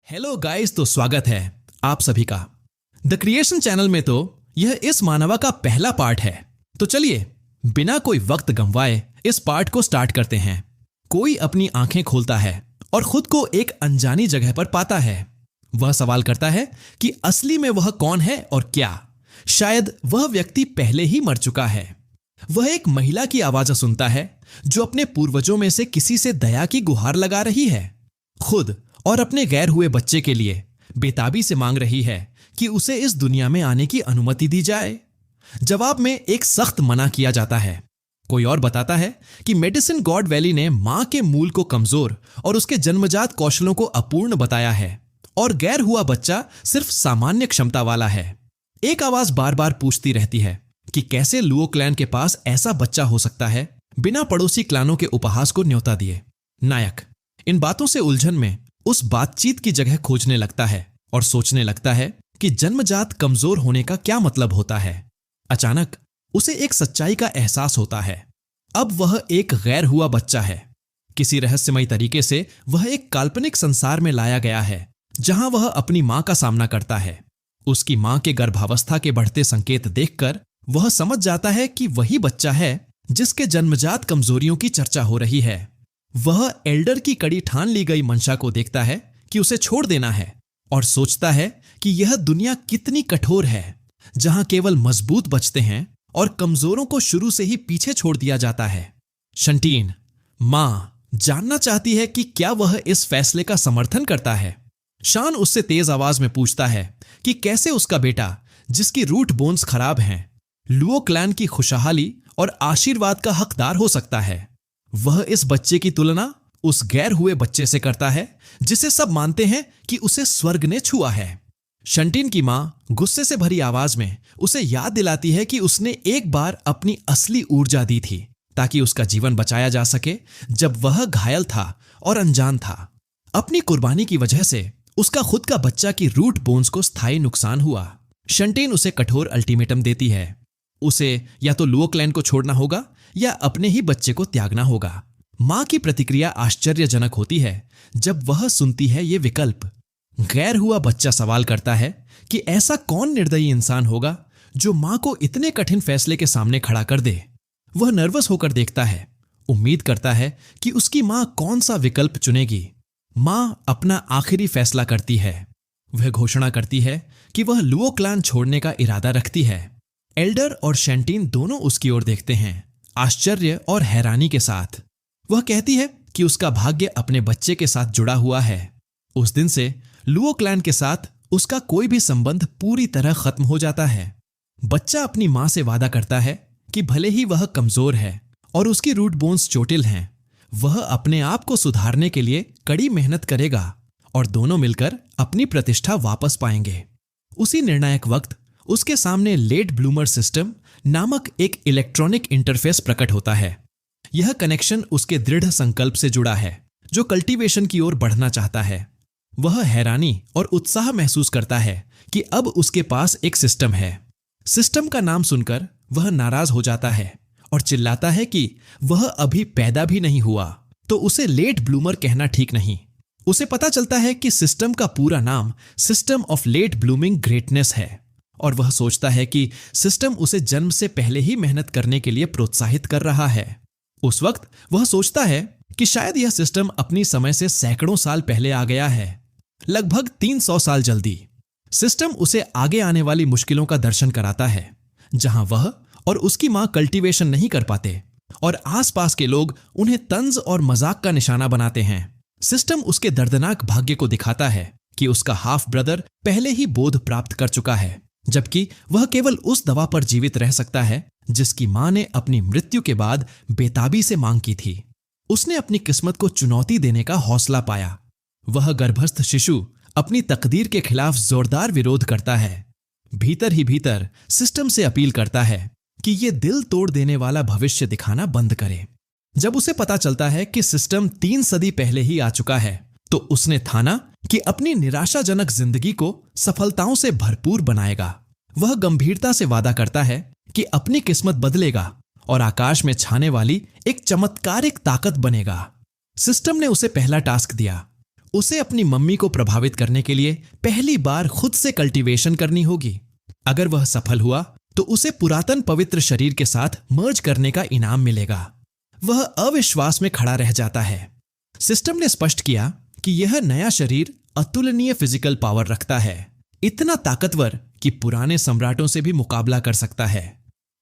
Hello guys, तो स्वागत है आप सभी का द क्रिएशन चैनल में। तो यह इस मानवा का पहला पार्ट है। तो चलिए बिना कोई वक्त गंवाए इस पार्ट को स्टार्ट करते हैं। कोई अपनी आंखें खोलता है और खुद को एक अनजानी जगह पर पाता है। वह सवाल करता है कि असली में वह कौन है और क्या। शायद वह व्यक्ति पहले ही मर चुका है। वह एक महिला की आवाज सुनता है जो अपने पूर्वजों में से किसी से दया की गुहार लगा रही है। खुद और अपने गैर हुए बच्चे के लिए बेताबी से मांग रही है कि उसे इस दुनिया में आने की अनुमति दी जाए। जवाब में एक सख्त मना किया जाता है। कोई और बताता है कि मेडिसिन गॉड वैली ने मां के मूल को कमजोर और उसके जन्मजात कौशलों को अपूर्ण बताया है और गैर हुआ बच्चा सिर्फ सामान्य क्षमता वाला है। एक आवाज बार बार पूछती रहती है कि कैसे लुओ क्लैन के पास ऐसा बच्चा हो सकता है बिना पड़ोसी क्लानों के उपहास को न्योता दिए। नायक इन बातों से उलझन में उस बातचीत की जगह खोजने लगता है और सोचने लगता है कि जन्मजात कमजोर होने का क्या मतलब होता है। अचानक उसे एक सच्चाई का एहसास होता है। अब वह एक गैर हुआ बच्चा है। किसी रहस्यमयी तरीके से वह एक काल्पनिक संसार में लाया गया है जहां वह अपनी मां का सामना करता है। उसकी मां के गर्भावस्था के बढ़ते संकेत देखकर वह समझ जाता है कि वही बच्चा है जिसके जन्मजात कमजोरियों की चर्चा हो रही है। वह एल्डर की कड़ी ठान ली गई मंशा को देखता है कि उसे छोड़ देना है और सोचता है कि यह दुनिया कितनी कठोर है जहां केवल मजबूत बचते हैं और कमजोरों को शुरू से ही पीछे छोड़ दिया जाता है। शंटीन मां जानना चाहती है कि क्या वह इस फैसले का समर्थन करता है। शान उससे तेज आवाज में पूछता है कि कैसे उसका बेटा, जिसकी रूट बोन्स खराब हैं, लुओ क्लैन की खुशहाली और आशीर्वाद का हकदार हो सकता है। वह इस बच्चे की तुलना उस गैर हुए बच्चे से करता है जिसे सब मानते हैं कि उसे स्वर्ग ने छुआ है। शंटीन की मां गुस्से से भरी आवाज में उसे याद दिलाती है कि उसने एक बार अपनी असली ऊर्जा दी थी ताकि उसका जीवन बचाया जा सके जब वह घायल था और अनजान था। अपनी कुर्बानी की वजह से उसका खुद का बच्चा की रूट बोन्स को स्थायी नुकसान हुआ। शंटीन उसे कठोर अल्टीमेटम देती है। उसे या तो लुओ क्लैन को छोड़ना होगा या अपने ही बच्चे को त्यागना होगा। मां की प्रतिक्रिया आश्चर्यजनक होती है जब वह सुनती है ये विकल्प। गैर हुआ बच्चा सवाल करता है कि ऐसा कौन निर्दयी इंसान होगा जो मां को इतने कठिन फैसले के सामने खड़ा कर दे। वह नर्वस होकर देखता है, उम्मीद करता है कि उसकी मां कौन सा विकल्प चुनेगी। मां अपना आखिरी फैसला करती है। वह घोषणा करती है कि वह लुओ क्लैन छोड़ने का इरादा रखती है। एल्डर और शैंटीन दोनों उसकी ओर देखते हैं, आश्चर्य और हैरानी के साथ। वह कहती है कि उसका भाग्य अपने बच्चे के साथ जुड़ा हुआ है। उस दिन से लुओ क्लैन के साथ उसका कोई भी संबंध पूरी तरह खत्म हो जाता है। बच्चा अपनी मां से वादा करता है कि भले ही वह कमजोर है और उसकी रूट बोन्स चोटिल हैं, वह अपने आप को सुधारने के लिए कड़ी मेहनत करेगा और दोनों मिलकर अपनी प्रतिष्ठा वापस पाएंगे। उसी निर्णायक वक्त उसके सामने लेट ब्लूमर सिस्टम नामक एक इलेक्ट्रॉनिक इंटरफेस प्रकट होता है। यह कनेक्शन उसके दृढ़ संकल्प से जुड़ा है जो कल्टीवेशन की ओर बढ़ना चाहता है। वह हैरानी और उत्साह महसूस करता है कि अब उसके पास एक सिस्टम है। सिस्टम का नाम सुनकर वह नाराज हो जाता है और चिल्लाता है कि वह अभी पैदा भी नहीं हुआ, तो उसे लेट ब्लूमर कहना ठीक नहीं। उसे पता चलता है कि सिस्टम का पूरा नाम system of late blooming greatness है और वह सोचता है कि सिस्टम उसे जन्म से पहले ही मेहनत करने के लिए प्रोत्साहित कर रहा है। उस वक्त वह सोचता है कि शायद यह सिस्टम अपनी समय से सैकड़ों साल पहले आ गया है, लगभग 300 साल जल्दी। सिस्टम उसे आगे आने वाली मुश्किलों का दर्शन कराता है जहां वह और उसकी मां कल्टीवेशन नहीं कर पाते और आसपास के लोग उन्हें तंज और मजाक का निशाना बनाते हैं। सिस्टम उसके दर्दनाक भाग्य को दिखाता है कि उसका हाफ ब्रदर पहले ही बोध प्राप्त कर चुका है, जबकि वह केवल उस दवा पर जीवित रह सकता है जिसकी मां ने अपनी मृत्यु के बाद बेताबी से मांग की थी। उसने अपनी किस्मत को चुनौती देने का हौसला पाया। वह गर्भस्थ शिशु अपनी तकदीर के खिलाफ जोरदार विरोध करता है। भीतर ही भीतर सिस्टम से अपील करता है कि यह दिल तोड़ देने वाला भविष्य दिखाना बंद करे। जब उसे पता चलता है कि सिस्टम 3 सदी पहले ही आ चुका है, तो उसने ठाना कि अपनी निराशाजनक जिंदगी को सफलताओं से भरपूर बनाएगा। वह गंभीरता से वादा करता है कि अपनी किस्मत बदलेगा और आकाश में छाने वाली एक चमत्कारिक ताकत बनेगा। सिस्टम ने उसे पहला टास्क दिया। उसे अपनी मम्मी को प्रभावित करने के लिए पहली बार खुद से कल्टीवेशन करनी होगी। अगर वह सफल हुआ तो उसे पुरातन पवित्र शरीर के साथ मर्ज करने का इनाम मिलेगा। वह अविश्वास में खड़ा रह जाता है। सिस्टम ने स्पष्ट किया कि यह नया शरीर अतुलनीय फिजिकल पावर रखता है, इतना ताकतवर कि पुराने सम्राटों से भी मुकाबला कर सकता है।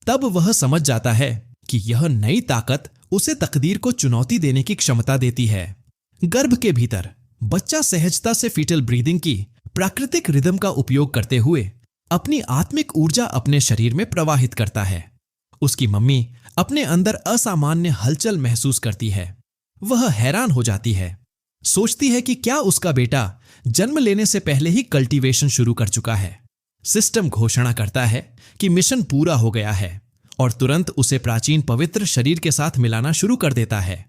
तब वह समझ जाता है कि यह नई ताकत उसे तकदीर को चुनौती देने की क्षमता देती है। गर्भ के भीतर बच्चा सहजता से फीटल ब्रीदिंग की प्राकृतिक रिदम का उपयोग करते हुए अपनी आत्मिक ऊर्जा अपने शरीर में प्रवाहित करता है। उसकी मम्मी अपने अंदर असामान्य हलचल महसूस करती है। वह हैरान हो जाती है, सोचती है कि क्या उसका बेटा जन्म लेने से पहले ही कल्टीवेशन शुरू कर चुका है। सिस्टम घोषणा करता है कि मिशन पूरा हो गया है और तुरंत उसे प्राचीन पवित्र शरीर के साथ मिलाना शुरू कर देता है।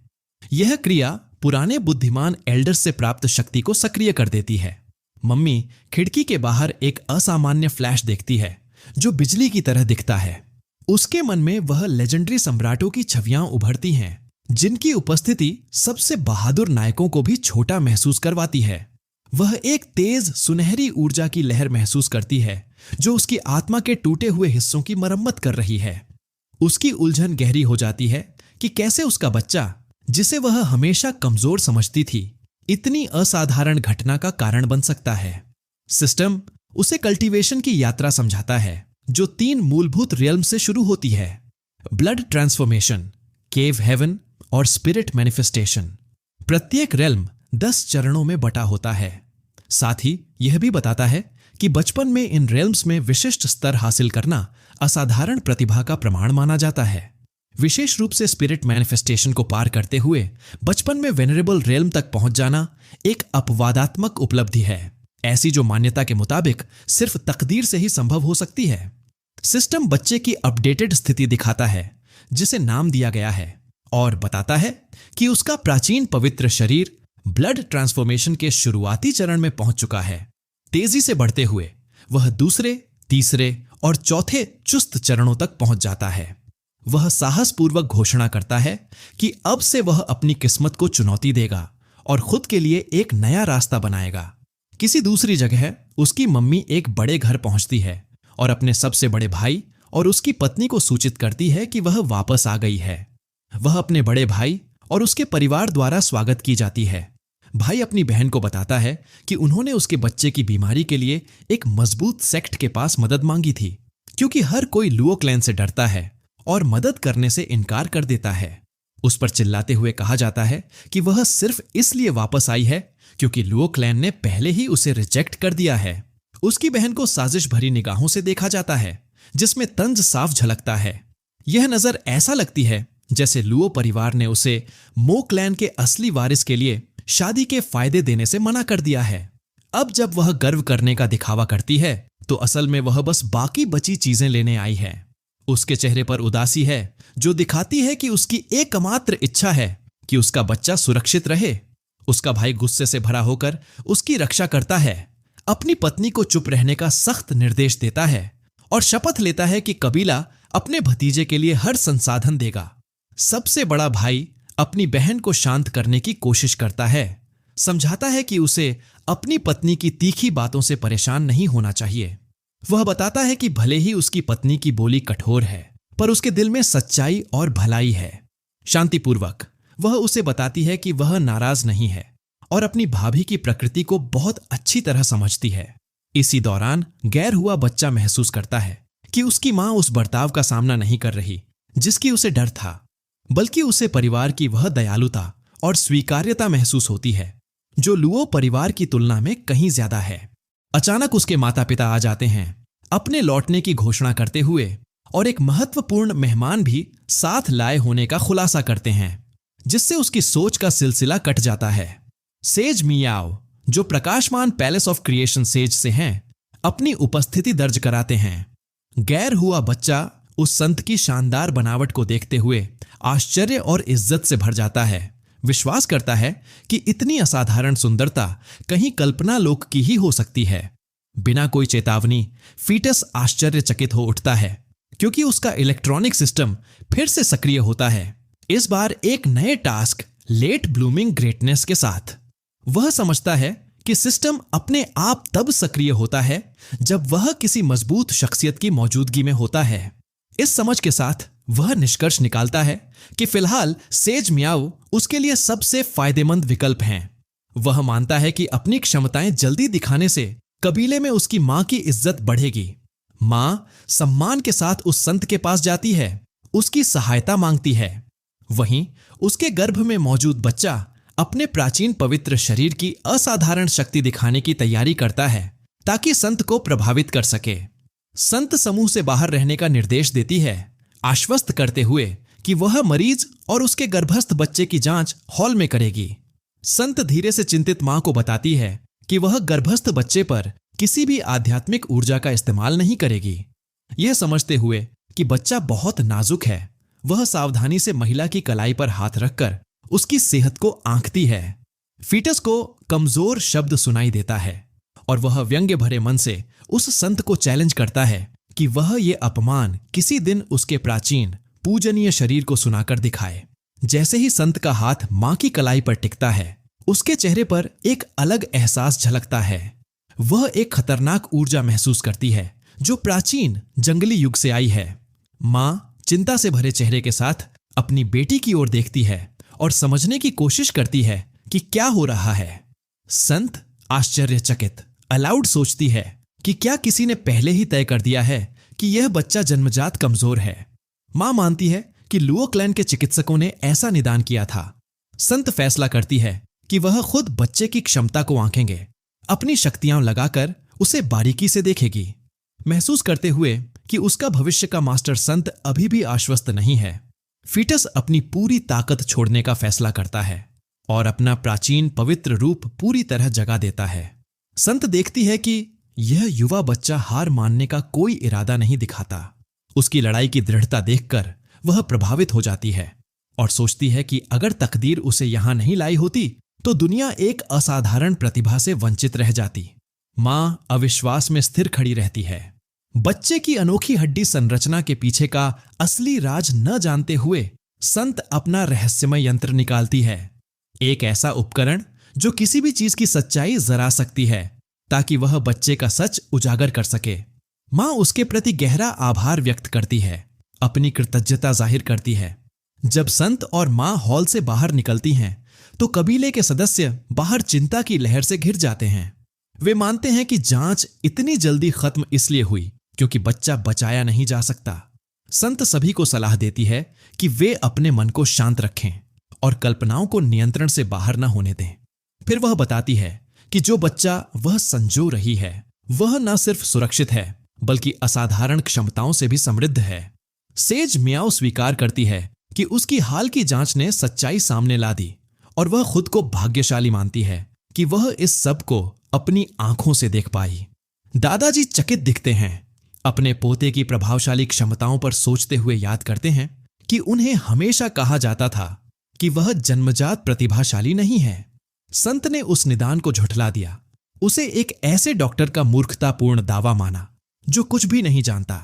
यह क्रिया पुराने बुद्धिमान एल्डर्स से प्राप्त शक्ति को सक्रिय कर देती है। मम्मी खिड़की के बाहर एक असामान्य फ्लैश देखती है जो बिजली की तरह दिखता है। उसके मन में वह लेजेंडरी सम्राटों की छवियां उभरती हैं, जिनकी उपस्थिति सबसे बहादुर नायकों को भी छोटा महसूस करवाती है। वह एक तेज सुनहरी ऊर्जा की लहर महसूस करती है जो उसकी आत्मा के टूटे हुए हिस्सों की मरम्मत कर रही है। उसकी उलझन गहरी हो जाती है कि कैसे उसका बच्चा, जिसे वह हमेशा कमजोर समझती थी, इतनी असाधारण घटना का कारण बन सकता है। सिस्टम उसे कल्टीवेशन की यात्रा समझाता है जो 3 मूलभूत रियल्म से शुरू होती है: ब्लड ट्रांसफॉर्मेशन, केव हेवन और स्पिरिट मैनिफेस्टेशन। प्रत्येक रेल्म 10 चरणों में बटा होता है। साथ ही यह भी बताता है कि बचपन में इन रेल्म्स में विशिष्ट स्तर हासिल करना असाधारण प्रतिभा का प्रमाण माना जाता है। विशेष रूप से स्पिरिट मैनिफेस्टेशन को पार करते हुए बचपन में वेनरेबल रेल्म तक पहुंच जाना एक अपवादात्मक उपलब्धि है, ऐसी जो मान्यता के मुताबिक सिर्फ तकदीर से ही संभव हो सकती है। सिस्टम बच्चे की अपडेटेड स्थिति दिखाता है जिसे नाम दिया गया है और बताता है कि उसका प्राचीन पवित्र शरीर ब्लड ट्रांसफॉर्मेशन के शुरुआती चरण में पहुंच चुका है। तेजी से बढ़ते हुए वह दूसरे, तीसरे और चौथे चुस्त चरणों तक पहुंच जाता है। वह साहसपूर्वक घोषणा करता है कि अब से वह अपनी किस्मत को चुनौती देगा और खुद के लिए एक नया रास्ता बनाएगा। किसी दूसरी जगह उसकी मम्मी एक बड़े घर पहुंचती है और अपने सबसे बड़े भाई और उसकी पत्नी को सूचित करती है कि वह वापस आ गई है। वह अपने बड़े भाई और उसके परिवार द्वारा स्वागत की जाती है। भाई अपनी बहन को बताता है कि उन्होंने उसके बच्चे की बीमारी के लिए एक मजबूत सेक्ट के पास मदद मांगी थी, क्योंकि हर कोई लुओ क्लैन से डरता है और मदद करने से इनकार कर देता है। उस पर चिल्लाते हुए कहा जाता है कि वह सिर्फ इसलिए वापस आई है क्योंकि लुओ क्लैन ने पहले ही उसे रिजेक्ट कर दिया है। उसकी बहन को साजिश भरी निगाहों से देखा जाता है जिसमें तंज साफ झलकता है। यह नजर ऐसा लगती है जैसे लुओ परिवार ने उसे मो क्लैन के असली वारिस के लिए शादी के फायदे देने से मना कर दिया है। अब जब वह गर्व करने का दिखावा करती है तो असल में वह बस बाकी बची चीजें लेने आई है। उसके चेहरे पर उदासी है जो दिखाती है कि उसकी एकमात्र इच्छा है कि उसका बच्चा सुरक्षित रहे। उसका भाई गुस्से से भरा होकर उसकी रक्षा करता है, अपनी पत्नी को चुप रहने का सख्त निर्देश देता है और शपथ लेता है कि कबीला अपने भतीजे के लिए हर संसाधन देगा। सबसे बड़ा भाई अपनी बहन को शांत करने की कोशिश करता है, समझाता है कि उसे अपनी पत्नी की तीखी बातों से परेशान नहीं होना चाहिए। वह बताता है कि भले ही उसकी पत्नी की बोली कठोर है, पर उसके दिल में सच्चाई और भलाई है। शांतिपूर्वक वह उसे बताती है कि वह नाराज नहीं है और अपनी भाभी की प्रकृति को बहुत अच्छी तरह समझती है। इसी दौरान गैर हुआ बच्चा महसूस करता है कि उसकी मां उस बर्ताव का सामना नहीं कर रही जिसकी उसे डर था, बल्कि उसे परिवार की वह दयालुता और स्वीकार्यता महसूस होती है जो लुओ परिवार की तुलना में कहीं ज्यादा है। अचानक उसके माता पिता आ जाते हैं, अपने लौटने की घोषणा करते हुए, और एक महत्वपूर्ण मेहमान भी साथ लाए होने का खुलासा करते हैं, जिससे उसकी सोच का सिलसिला कट जाता है। सेज मियाओ, जो प्रकाशमान पैलेस ऑफ क्रिएशन सेज से हैं, अपनी उपस्थिति दर्ज कराते हैं। गैर हुआ बच्चा उस संत की शानदार बनावट को देखते हुए आश्चर्य और इज्जत से भर जाता है। विश्वास करता है कि इतनी असाधारण सुंदरता कहीं कल्पना लोक की ही हो सकती है। बिना कोई चेतावनी फीटस आश्चर्यचकित हो उठता है क्योंकि उसका इलेक्ट्रॉनिक सिस्टम फिर से सक्रिय होता है, इस बार एक नए टास्क, लेट ब्लूमिंग ग्रेटनेस के साथ। वह समझता है कि सिस्टम अपने आप तब सक्रिय होता है जब वह किसी मजबूत शख्सियत की मौजूदगी में होता है। इस समझ के साथ वह निष्कर्ष निकालता है कि फिलहाल सेज मियाओ उसके लिए सबसे फायदेमंद विकल्प हैं। वह मानता है कि अपनी क्षमताएं जल्दी दिखाने से कबीले में उसकी मां की इज्जत बढ़ेगी। मां सम्मान के साथ उस संत के पास जाती है, उसकी सहायता मांगती है। वहीं उसके गर्भ में मौजूद बच्चा अपने प्राचीन पवित्र शरीर की असाधारण शक्ति दिखाने की तैयारी करता है ताकि संत को प्रभावित कर सके। संत समूह से बाहर रहने का निर्देश देती है, आश्वस्त करते हुए कि वह मरीज और उसके गर्भस्थ बच्चे की जांच हॉल में करेगी। संत धीरे से चिंतित मां को बताती है कि वह गर्भस्थ बच्चे पर किसी भी आध्यात्मिक ऊर्जा का इस्तेमाल नहीं करेगी। यह समझते हुए कि बच्चा बहुत नाजुक है, वह सावधानी से महिला की कलाई पर हाथ रखकर उसकी सेहत को आंकती है। फीटस को कमजोर शब्द सुनाई देता है और वह व्यंग्य भरे मन से उस संत को चैलेंज करता है कि वह ये अपमान किसी दिन उसके प्राचीन पूजनीय शरीर को सुनाकर दिखाए। जैसे ही संत का हाथ मां की कलाई पर टिकता है, उसके चेहरे पर एक अलग एहसास झलकता है। वह एक खतरनाक ऊर्जा महसूस करती है जो प्राचीन जंगली युग से आई है। मां चिंता से भरे चेहरे के साथ अपनी बेटी की ओर देखती है और समझने की कोशिश करती है कि क्या हो रहा है। संत आश्चर्यचकित अलाउड सोचती है कि क्या किसी ने पहले ही तय कर दिया है कि यह बच्चा जन्मजात कमजोर है। मां मानती है कि लुओ क्लैन के चिकित्सकों ने ऐसा निदान किया था। संत फैसला करती है कि वह खुद बच्चे की क्षमता को आंकेंगे, अपनी शक्तियां लगाकर उसे बारीकी से देखेगी। महसूस करते हुए कि उसका भविष्य का मास्टर संत अभी भी आश्वस्त नहीं है, फीटस अपनी पूरी ताकत छोड़ने का फैसला करता है और अपना प्राचीन पवित्र रूप पूरी तरह जगा देता है। संत देखती है कि यह युवा बच्चा हार मानने का कोई इरादा नहीं दिखाता। उसकी लड़ाई की दृढ़ता देखकर वह प्रभावित हो जाती है और सोचती है कि अगर तकदीर उसे यहां नहीं लाई होती तो दुनिया एक असाधारण प्रतिभा से वंचित रह जाती। मां अविश्वास में स्थिर खड़ी रहती है। बच्चे की अनोखी हड्डी संरचना के पीछे का असली राज न जानते हुए संत अपना रहस्यमय यंत्र निकालती है, एक ऐसा उपकरण जो किसी भी चीज की सच्चाई जरा सकती है ताकि वह बच्चे का सच उजागर कर सके। मां उसके प्रति गहरा आभार व्यक्त करती है, अपनी कृतज्ञता जाहिर करती है। जब संत और मां हॉल से बाहर निकलती हैं तो कबीले के सदस्य बाहर चिंता की लहर से घिर जाते हैं। वे मानते हैं कि जांच इतनी जल्दी खत्म इसलिए हुई क्योंकि बच्चा बचाया नहीं जा सकता। संत सभी को सलाह देती है कि वे अपने मन को शांत रखें और कल्पनाओं को नियंत्रण से बाहर न होने दें। फिर वह बताती है कि जो बच्चा वह संजो रही है वह न सिर्फ सुरक्षित है बल्कि असाधारण क्षमताओं से भी समृद्ध है। सेज मियाओ स्वीकार करती है कि उसकी हाल की जांच ने सच्चाई सामने ला दी और वह खुद को भाग्यशाली मानती है कि वह इस सब को अपनी आंखों से देख पाई। दादाजी चकित दिखते हैं, अपने पोते की प्रभावशाली क्षमताओं पर सोचते हुए याद करते हैं कि उन्हें हमेशा कहा जाता था कि वह जन्मजात प्रतिभाशाली नहीं है। संत ने उस निदान को झुठला दिया, उसे एक ऐसे डॉक्टर का मूर्खतापूर्ण दावा माना जो कुछ भी नहीं जानता।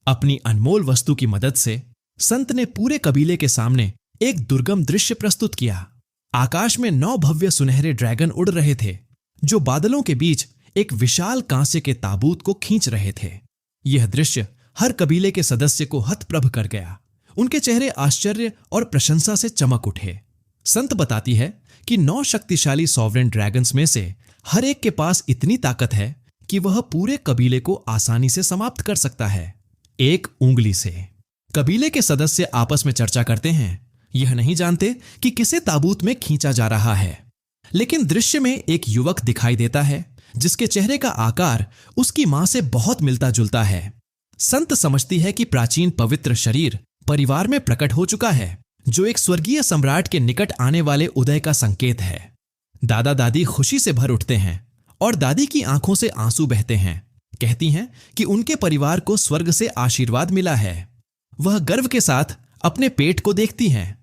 अपनी अनमोल वस्तु की मदद से संत ने पूरे कबीले के सामने एक दुर्गम दृश्य प्रस्तुत किया। आकाश में 9 भव्य सुनहरे ड्रैगन उड़ रहे थे जो बादलों के बीच एक विशाल कांसे के ताबूत को खींच रहे थे। यह दृश्य हर कबीले के सदस्य को हतप्रभ कर गया। उनके चेहरे आश्चर्य और प्रशंसा से चमक उठे। संत बताती है कि 9 शक्तिशाली सॉवरेन ड्रैगन्स में से हर एक के पास इतनी ताकत है कि वह पूरे कबीले को आसानी से समाप्त कर सकता है, एक उंगली से। कबीले के सदस्य आपस में चर्चा करते हैं, यह नहीं जानते कि किसे ताबूत में खींचा जा रहा है। लेकिन दृश्य में एक युवक दिखाई देता है जिसके चेहरे का आकार उसकी मां से बहुत मिलता जुलता है। संत समझती है कि प्राचीन पवित्र शरीर परिवार में प्रकट हो चुका है, जो एक स्वर्गीय सम्राट के निकट आने वाले उदय का संकेत है। दादा दादी खुशी से भर उठते हैं और दादी की आंखों से आंसू बहते हैं। कहती हैं कि उनके परिवार को स्वर्ग से आशीर्वाद मिला है। वह गर्व के साथ अपने पेट को देखती हैं,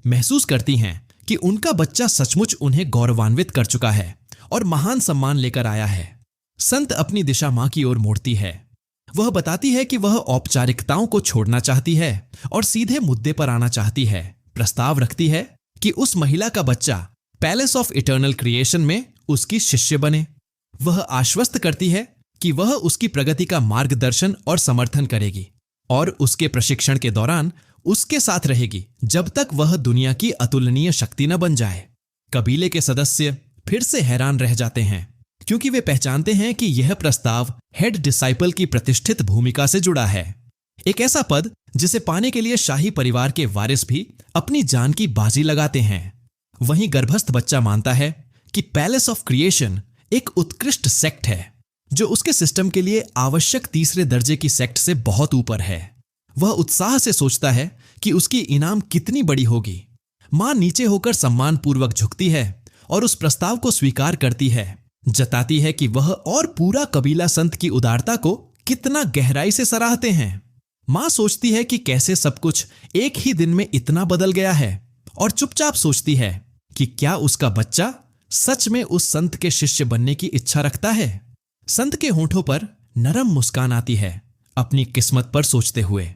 महसूस करती हैं कि उनका बच्चा सचमुच उन्हें गौरवान्वित कर चुका है और महान सम्मान लेकर आया है। संत अपनी दिशा मां की ओर मोड़ती है। वह बताती है कि वह औपचारिकताओं को छोड़ना चाहती है और सीधे मुद्दे पर आना चाहती है। प्रस्ताव रखती है कि उस महिला का बच्चा पैलेस ऑफ इटर्नल क्रिएशन में उसकी शिष्य बने। वह आश्वस्त करती है कि वह उसकी प्रगति का मार्गदर्शन और समर्थन करेगी और उसके प्रशिक्षण के दौरान उसके साथ रहेगी जब तक वह दुनिया की अतुलनीय शक्ति न बन जाए। कबीले के सदस्य फिर से हैरान रह जाते हैं क्योंकि वे पहचानते हैं कि यह प्रस्ताव हेड डिसाइपल की प्रतिष्ठित भूमिका से जुड़ा है, एक ऐसा पद जिसे पाने के लिए शाही परिवार के वारिस भी अपनी जान की बाजी लगाते हैं। वहीं गर्भस्थ बच्चा मानता है कि पैलेस ऑफ क्रिएशन एक उत्कृष्ट सेक्ट है जो उसके सिस्टम के लिए आवश्यक तीसरे दर्जे की सेक्ट से बहुत ऊपर है। वह उत्साह से सोचता है कि उसकी इनाम कितनी बड़ी होगी। मां नीचे होकर सम्मानपूर्वक झुकती है और उस प्रस्ताव को स्वीकार करती है, जताती है कि वह और पूरा कबीला संत की उदारता को कितना गहराई से सराहते हैं। मां सोचती है कि कैसे सब कुछ एक ही दिन में इतना बदल गया है और चुपचाप सोचती है कि क्या उसका बच्चा सच में उस संत के शिष्य बनने की इच्छा रखता है। संत के होंठों पर नरम मुस्कान आती है अपनी किस्मत पर सोचते हुए।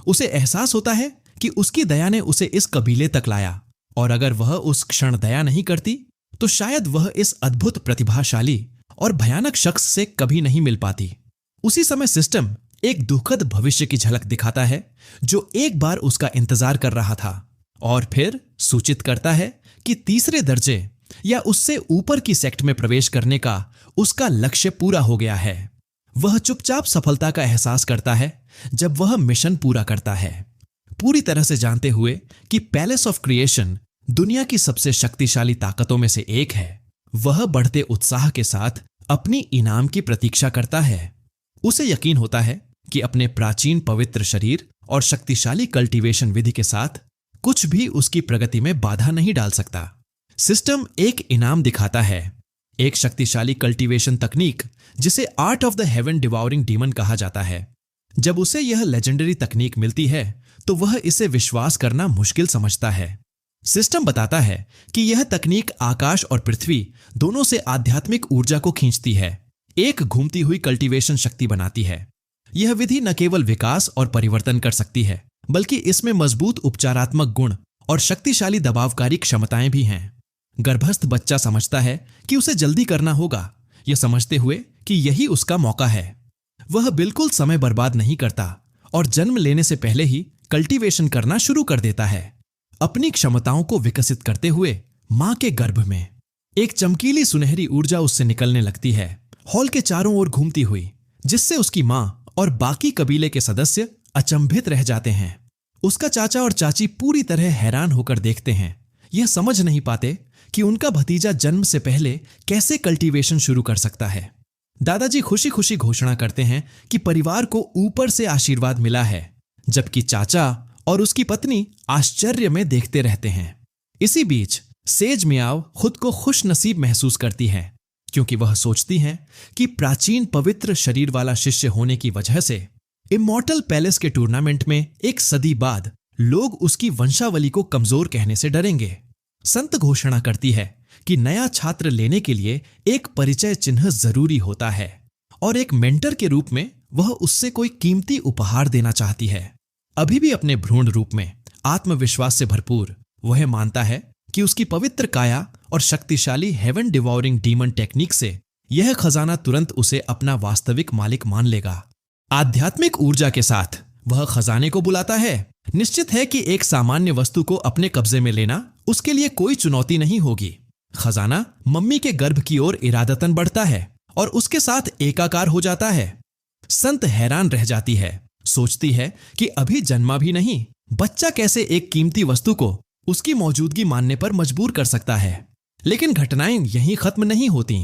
उसे एहसास होता है कि उसकी दया ने उसे इस कबीले तक लाया और अगर वह उस क्षण दया नहीं करती तो शायद वह इस अद्भुत प्रतिभाशाली और भयानक शख्स से कभी नहीं मिल पाती। उसी समय सिस्टम एक दुखद भविष्य की झलक दिखाता है जो एक बार उसका इंतजार कर रहा था और फिर सूचित करता है कि तीसरे दर्जे या उससे ऊपर की सेक्ट में प्रवेश करने का उसका लक्ष्य पूरा हो गया है। वह चुपचाप सफलता का एहसास करता है जब वह मिशन पूरा करता है, पूरी तरह से जानते हुए कि पैलेस ऑफ क्रिएशन दुनिया की सबसे शक्तिशाली ताकतों में से एक है। वह बढ़ते उत्साह के साथ अपनी इनाम की प्रतीक्षा करता है। उसे यकीन होता है कि अपने प्राचीन पवित्र शरीर और शक्तिशाली कल्टीवेशन विधि के साथ कुछ भी उसकी प्रगति में बाधा नहीं डाल सकता। सिस्टम एक इनाम दिखाता है, एक शक्तिशाली कल्टीवेशन तकनीक जिसे art of the heaven devouring demon कहा जाता है। जब उसे यह लेजेंडरी तकनीक मिलती है तो वह इसे विश्वास करना मुश्किल समझता है। सिस्टम बताता है कि यह तकनीक आकाश और पृथ्वी दोनों से आध्यात्मिक ऊर्जा को खींचती है, एक घूमती हुई कल्टीवेशन शक्ति बनाती है। यह विधि न केवल विकास और परिवर्तन कर सकती है बल्कि इसमें मजबूत उपचारात्मक गुण और शक्तिशाली दबावकारी क्षमताएं भी हैं। गर्भस्थ बच्चा समझता है कि उसे जल्दी करना होगा, यह समझते हुए कि यही उसका मौका है। वह बिल्कुल समय बर्बाद नहीं करता और जन्म लेने से पहले ही कल्टीवेशन करना शुरू कर देता है। अपनी क्षमताओं को विकसित करते हुए मां के गर्भ में एक चमकीली सुनहरी ऊर्जा उससे निकलने लगती है, हॉल के चारों ओर घूमती हुई, जिससे उसकी मां और बाकी कबीले के सदस्य अचंभित रह जाते हैं। उसका चाचा और चाची पूरी तरह हैरान होकर देखते हैं, यह समझ नहीं पाते कि उनका भतीजा जन्म से पहले कैसे कल्टीवेशन शुरू कर सकता है। दादाजी खुशी खुशी घोषणा करते हैं कि परिवार को ऊपर से आशीर्वाद मिला है, जबकि चाचा और उसकी पत्नी आश्चर्य में देखते रहते हैं। इसी बीच सेज मियाव खुद को खुश नसीब महसूस करती है क्योंकि वह सोचती हैं कि प्राचीन पवित्र शरीर वाला शिष्य होने की वजह से इमॉर्टल पैलेस के टूर्नामेंट में एक सदी बाद लोग उसकी वंशावली को कमजोर कहने से डरेंगे। संत घोषणा करती है कि नया छात्र लेने के लिए एक परिचय चिन्ह जरूरी होता है और एक मेंटर के रूप में वह उससे कोई कीमती उपहार देना चाहती है। अभी भी अपने भ्रूण रूप में आत्मविश्वास से भरपूर वह मानता है कि उसकी पवित्र काया और शक्तिशाली हेवन डिवाउरिंग डीमन टेक्निक से यह खजाना तुरंत उसे अपना वास्तविक मालिक मान लेगा। आध्यात्मिक ऊर्जा के साथ वह खजाने को बुलाता है। निश्चित है कि एक सामान्य वस्तु को अपने कब्जे में लेना उसके लिए कोई चुनौती नहीं होगी। खजाना मम्मी के गर्भ की ओर इरादतन बढ़ता है और उसके साथ एकाकार हो जाता है। संत हैरान रह जाती है, सोचती है कि अभी जन्मा भी नहीं, बच्चा कैसे एक कीमती वस्तु को उसकी मौजूदगी मानने पर मजबूर कर सकता है। लेकिन घटनाएं यहीं खत्म नहीं होती।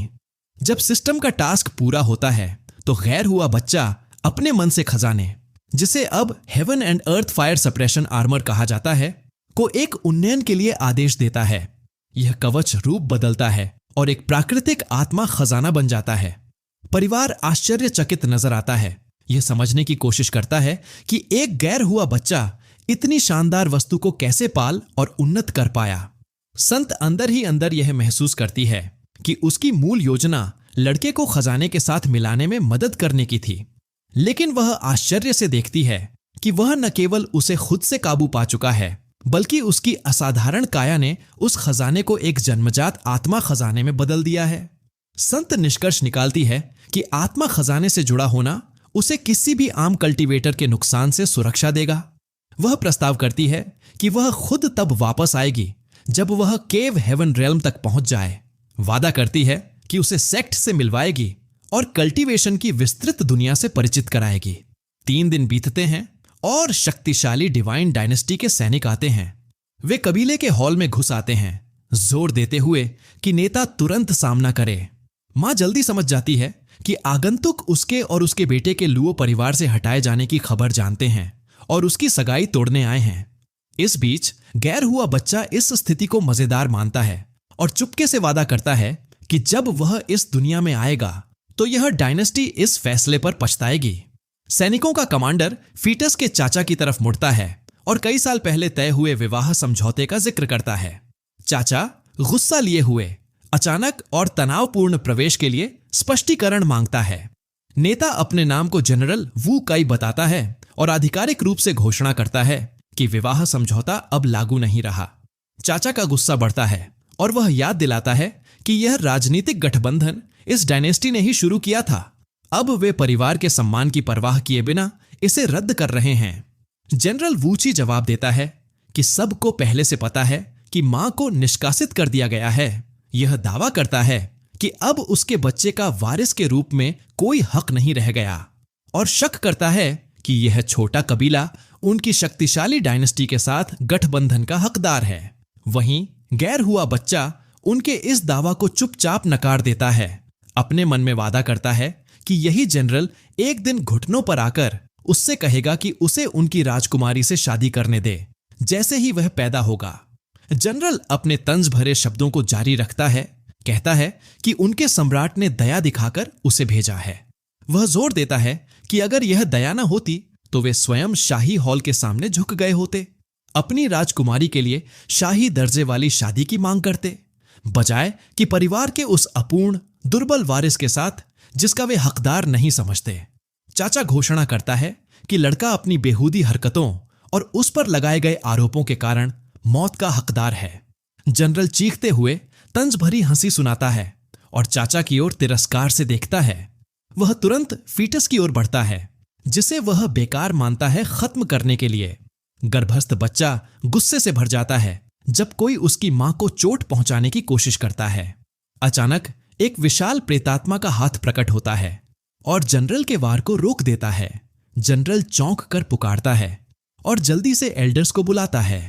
जब सिस्टम का टास्क पूरा होता है तो गैर हुआ बच्चा अपने मन से खजाने, जिसे अब heaven and earth fire suppression armour कहा जाता है, को एक उन्नयन के लिए आदेश देता है। यह कवच रूप बदलता है और एक प्राकृतिक आत्मा खजाना बन जाता है। परिवार आश्चर्यचकित नजर आता है, यह समझने की कोशिश करता है कि एक गैर हुआ बच्चा इतनी शानदार वस्तु को कैसे पाल और उन्नत कर पाया। संत अंदर ही अंदर यह महसूस करती है कि उसकी मूल योजना लड़के को खजाने के साथ मिलाने में मदद करने की थी, लेकिन वह आश्चर्य से देखती है कि वह न केवल उसे खुद से काबू पा चुका है बल्कि उसकी असाधारण काया ने उस खजाने को एक जन्मजात आत्मा खजाने में बदल दिया है। संत निष्कर्ष निकालती है कि आत्मा खजाने से जुड़ा होना उसे किसी भी आम कल्टीवेटर के नुकसान से सुरक्षा देगा। वह प्रस्ताव करती है कि वह खुद तब वापस आएगी जब वह केव हेवन रेल्म तक पहुंच जाए। वादा करती है कि उसे सेक्ट से मिलवाएगी और कल्टीवेशन की विस्तृत दुनिया से परिचित कराएगी। 3 दिन बीतते हैं और शक्तिशाली डिवाइन डायनेस्टी के सैनिक आते हैं। वे कबीले के हॉल में घुस आते हैं, जोर देते हुए कि नेता तुरंत सामना करे। मां जल्दी समझ जाती है कि आगंतुक उसके और उसके बेटे के लुओ परिवार से हटाए जाने की खबर जानते हैं और उसकी सगाई तोड़ने आए हैं। इस बीच गैर हुआ बच्चा इस स्थिति को मजेदार मानता है और चुपके से वादा करता है कि जब वह इस दुनिया में आएगा तो यह डायनेस्टी इस फैसले पर पछताएगी। सैनिकों का कमांडर फीटस के चाचा की तरफ मुड़ता है और कई साल पहले तय हुए विवाह समझौते का जिक्र करता है। चाचा गुस्सा लिए हुए अचानक और तनावपूर्ण प्रवेश के लिए स्पष्टीकरण मांगता है। नेता अपने नाम को जनरल वू काई बताता है और आधिकारिक रूप से घोषणा करता है कि विवाह समझौता अब लागू नहीं रहा। चाचा का गुस्सा बढ़ता है और वह याद दिलाता है कि यह राजनीतिक गठबंधन इस डायनेस्टी ने ही शुरू किया था। अब वे परिवार के सम्मान की परवाह किए बिना इसे रद्द कर रहे हैं। जनरल वूची जवाब देता है कि सबको पहले से पता है कि मां को निष्कासित कर दिया गया है। यह दावा करता है कि अब उसके बच्चे का वारिस के रूप में कोई हक नहीं रह गया और शक करता है कि यह छोटा कबीला उनकी शक्तिशाली डायनेस्टी के साथ गठबंधन का हकदार है। वहीं गैर हुआ बच्चा उनके इस दावा को चुपचाप नकार देता है। अपने मन में वादा करता है कि यही जनरल एक दिन घुटनों पर आकर उससे कहेगा कि उसे उनकी राजकुमारी से शादी करने दे जैसे ही वह पैदा होगा। जनरल अपने तंज भरे शब्दों को जारी रखता है, कहता है कि उनके सम्राट ने दया दिखाकर उसे भेजा है। वह जोर देता है कि अगर यह दया न होती तो वे स्वयं शाही हॉल के सामने झुक गए होते, अपनी राजकुमारी के लिए शाही दर्जे वाली शादी की मांग करते, बजाय कि परिवार के उस अपूर्ण दुर्बल वारिस के साथ जिसका वे हकदार नहीं समझते। चाचा घोषणा करता है कि लड़का अपनी बेहूदी हरकतों और उस पर लगाए गए आरोपों के कारण मौत का हकदार है। जनरल चीखते हुए तंज भरी हंसी सुनाता है और चाचा की ओर तिरस्कार से देखता है। वह तुरंत फीटस की ओर बढ़ता है जिसे वह बेकार मानता है खत्म करने के लिए। गर्भस्थ बच्चा गुस्से से भर जाता है जब कोई उसकी मां को चोट पहुंचाने की कोशिश करता है। अचानक एक विशाल प्रेतात्मा का हाथ प्रकट होता है और जनरल के वार को रोक देता है। जनरल चौंक कर पुकारता है और जल्दी से एल्डर्स को बुलाता है।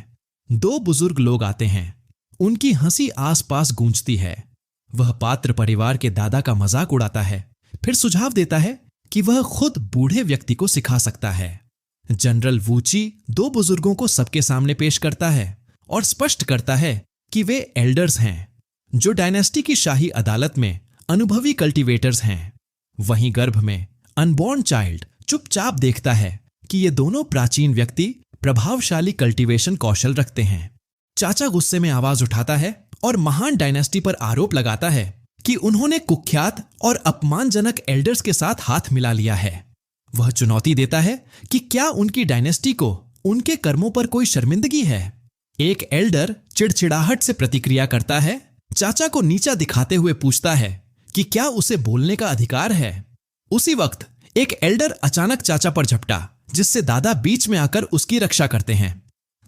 2 बुजुर्ग लोग आते हैं। उनकी हंसी आसपास गूंजती है। वह पात्र परिवार के दादा का मजाक उड़ाता है, फिर सुझाव देता है कि वह खुद बूढ़े व्यक्ति को सिखा सकता है। जनरल वूची 2 बुजुर्गों को सबके सामने पेश करता है और स्पष्ट करता है कि वे एल्डर्स हैं जो डायनेस्टी की शाही अदालत में अनुभवी कल्टीवेटर्स हैं। वहीं गर्भ में अनबॉर्न चाइल्ड चुपचाप देखता है कि ये दोनों प्राचीन व्यक्ति प्रभावशाली कल्टीवेशन कौशल रखते हैं। चाचा गुस्से में आवाज उठाता है और महान डायनेस्टी पर आरोप लगाता है कि उन्होंने कुख्यात और अपमानजनक एल्डर्स के साथ हाथ मिला लिया है। वह चुनौती देता है कि क्या उनकी डायनेस्टी को उनके कर्मों पर कोई शर्मिंदगी है। एक एल्डर चिड़चिड़ाहट से प्रतिक्रिया करता है, चाचा को नीचा दिखाते हुए पूछता है कि क्या उसे बोलने का अधिकार है। उसी वक्त एक एल्डर अचानक चाचा पर झपटा, जिससे दादा बीच में आकर उसकी रक्षा करते हैं।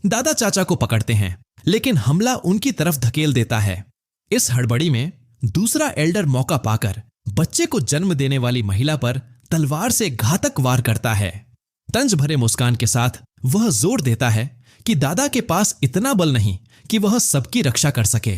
दादा चाचा को पकड़ते हैं, लेकिन हमला उनकी तरफ धकेल देता है। इस हड़बड़ी में दूसरा एल्डर मौका पाकर बच्चे को जन्म देने वाली महिला पर तलवार से घातक वार करता है। तंज भरे मुस्कान के साथ वह जोर देता है कि दादा के पास इतना बल नहीं कि वह सबकी रक्षा कर सके।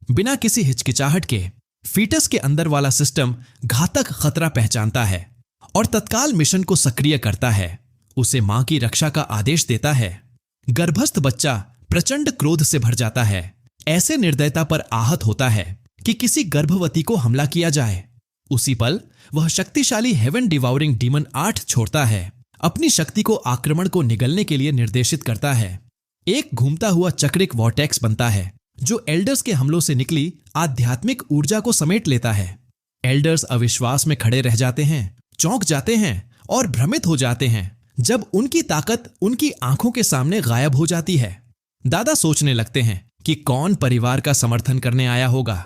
बिना किसी हिचकिचाहट के फीटस के अंदर वाला सिस्टम घातक खतरा पहचानता है और तत्काल मिशन को सक्रिय करता है। उसे मां की रक्षा का आदेश देता है। गर्भस्थ बच्चा प्रचंड क्रोध से भर जाता है। ऐसे निर्दयता पर आहत होता है कि किसी गर्भवती को हमला किया जाए। उसी पल वह शक्तिशाली हेवन डिवाउरिंग डीमन 8 छोड़ता है। अपनी शक्ति को आक्रमण को निगलने के लिए निर्देशित करता है। एक घूमता हुआ चक्रिक वॉर्टेक्स बनता है जो एल्डर्स के हमलों से निकली आध्यात्मिक ऊर्जा को समेट लेता है। एल्डर्स अविश्वास में खड़े रह जाते हैं, चौंक जाते हैं और भ्रमित हो जाते हैं जब उनकी ताकत उनकी आंखों के सामने गायब हो जाती है। दादा सोचने लगते हैं कि कौन परिवार का समर्थन करने आया होगा।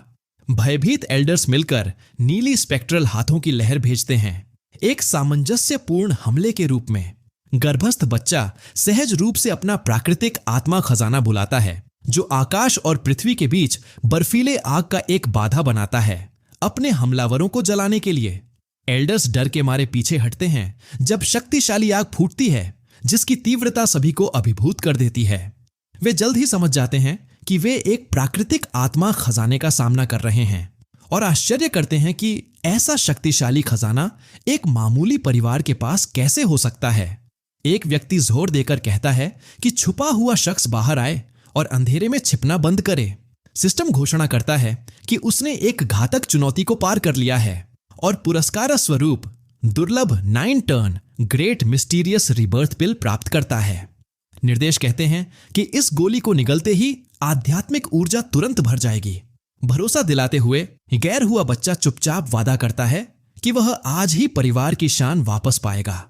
भयभीत एल्डर्स मिलकर नीली स्पेक्ट्रल हाथों की लहर भेजते हैं, एक सामंजस्यपूर्ण हमले के रूप में। गर्भस्थ बच्चा सहज रूप से अपना प्राकृतिक आत्मा खजाना बुलाता है, जो आकाश और पृथ्वी के बीच बर्फीले आग का एक बाधा बनाता है, अपने हमलावरों को जलाने के लिए। एल्डर्स डर के मारे पीछे हटते हैं जब शक्तिशाली आग फूटती है, जिसकी तीव्रता सभी को अभिभूत कर देती है। वे जल्द ही समझ जाते हैं कि वे एक प्राकृतिक आत्मा खजाने का सामना कर रहे हैं और आश्चर्य करते हैं कि ऐसा शक्तिशाली खजाना एक मामूली परिवार के पास कैसे हो सकता है। एक व्यक्ति जोर देकर कहता है कि छुपा हुआ शख्स बाहर आए और अंधेरे में छिपना बंद करे। सिस्टम घोषणा करता है कि उसने एक घातक चुनौती को पार कर लिया है और पुरस्कार स्वरूप दुर्लभ 9 टर्न ग्रेट मिस्टीरियस रिबर्थ पिल प्राप्त करता है। निर्देश कहते हैं कि इस गोली को निगलते ही आध्यात्मिक ऊर्जा तुरंत भर जाएगी। भरोसा दिलाते हुए गैर हुआ बच्चा चुपचाप वादा करता है कि वह आज ही परिवार की शान वापस पाएगा।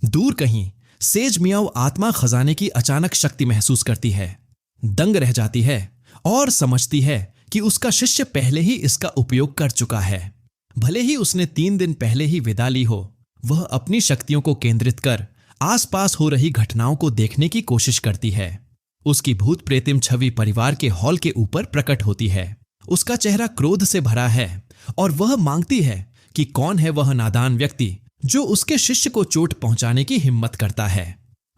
दूर कहीं सेज मियाओ आत्मा खजाने की अचानक शक्ति महसूस करती है, दंग रह जाती है और समझती है कि उसका शिष्य पहले ही इसका उपयोग कर चुका है। भले ही उसने 3 दिन पहले ही विदा ली हो, वह अपनी शक्तियों को केंद्रित कर आसपास हो रही घटनाओं को देखने की कोशिश करती है। उसकी भूत प्रेतिम छवि परिवार के हॉल के ऊपर प्रकट होती है। उसका चेहरा क्रोध से भरा है और वह मांगती है कि कौन है वह नादान व्यक्ति जो उसके शिष्य को चोट पहुंचाने की हिम्मत करता है।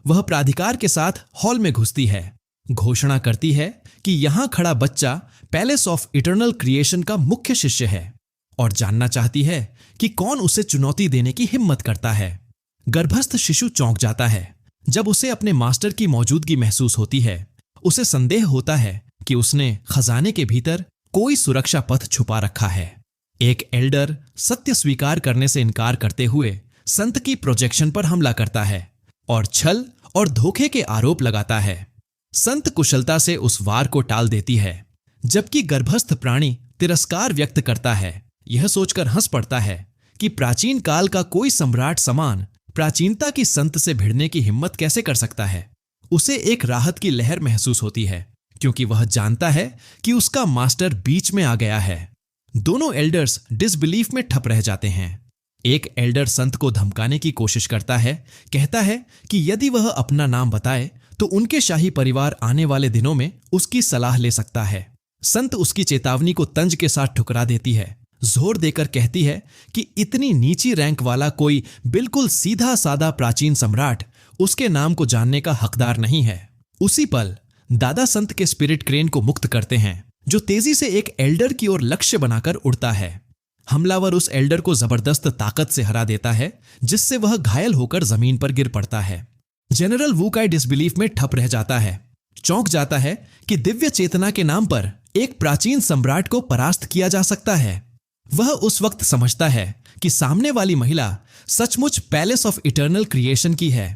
वह प्राधिकार के साथ हॉल में घुसती है, घोषणा करती है कि यहां खड़ा बच्चा पैलेस ऑफ इटर्नल क्रिएशन का मुख्य शिष्य है और जानना चाहती है कि कौन उसे चुनौती देने की हिम्मत करता है। गर्भस्थ शिशु चौंक जाता है जब उसे अपने मास्टर की मौजूदगी महसूस होती है। उसे संदेह होता है कि उसने खजाने के भीतर कोई सुरक्षा पथ छुपा रखा है। एक एल्डर सत्य स्वीकार करने से इनकार करते हुए संत की प्रोजेक्शन पर हमला करता है और छल और धोखे के आरोप लगाता है। संत कुशलता से उस वार को टाल देती है, जबकि गर्भस्थ प्राणी तिरस्कार व्यक्त करता है, यह सोचकर हंस पड़ता है कि प्राचीन काल का कोई सम्राट समान प्राचीनता की संत से भिड़ने की हिम्मत कैसे कर सकता है। उसे एक राहत की लहर महसूस होती है, क्योंकि वह जानता है कि उसका मास्टर बीच में आ गया है। दोनों एल्डर्स डिसबिलीफ में ठप रह जाते हैं। एक एल्डर संत को धमकाने की कोशिश करता है, कहता है कि यदि वह अपना नाम बताए तो उनके शाही परिवार आने वाले दिनों में उसकी सलाह ले सकता है। संत उसकी चेतावनी को तंज के साथ ठुकरा देती है, जोर देकर कहती है कि इतनी नीची रैंक वाला कोई बिल्कुल सीधा साधा प्राचीन सम्राट उसके नाम को जानने का हकदार नहीं है। उसी पल दादा संत के स्पिरिट क्रेन को मुक्त करते हैं, जो तेजी से एक एल्डर की ओर लक्ष्य बनाकर उड़ता है। हमलावर उस एल्डर को जबरदस्त ताकत से हरा देता है, जिससे वह घायल होकर जमीन पर गिर पड़ता है। जनरल वुकाई डिसबिलीफ में ठप रह जाता है, चौंक जाता है कि दिव्य चेतना के नाम पर एक प्राचीन सम्राट को परास्त किया जा सकता है। वह उस वक्त समझता है कि सामने वाली महिला सचमुच पैलेस ऑफ इटर्नल क्रिएशन की है।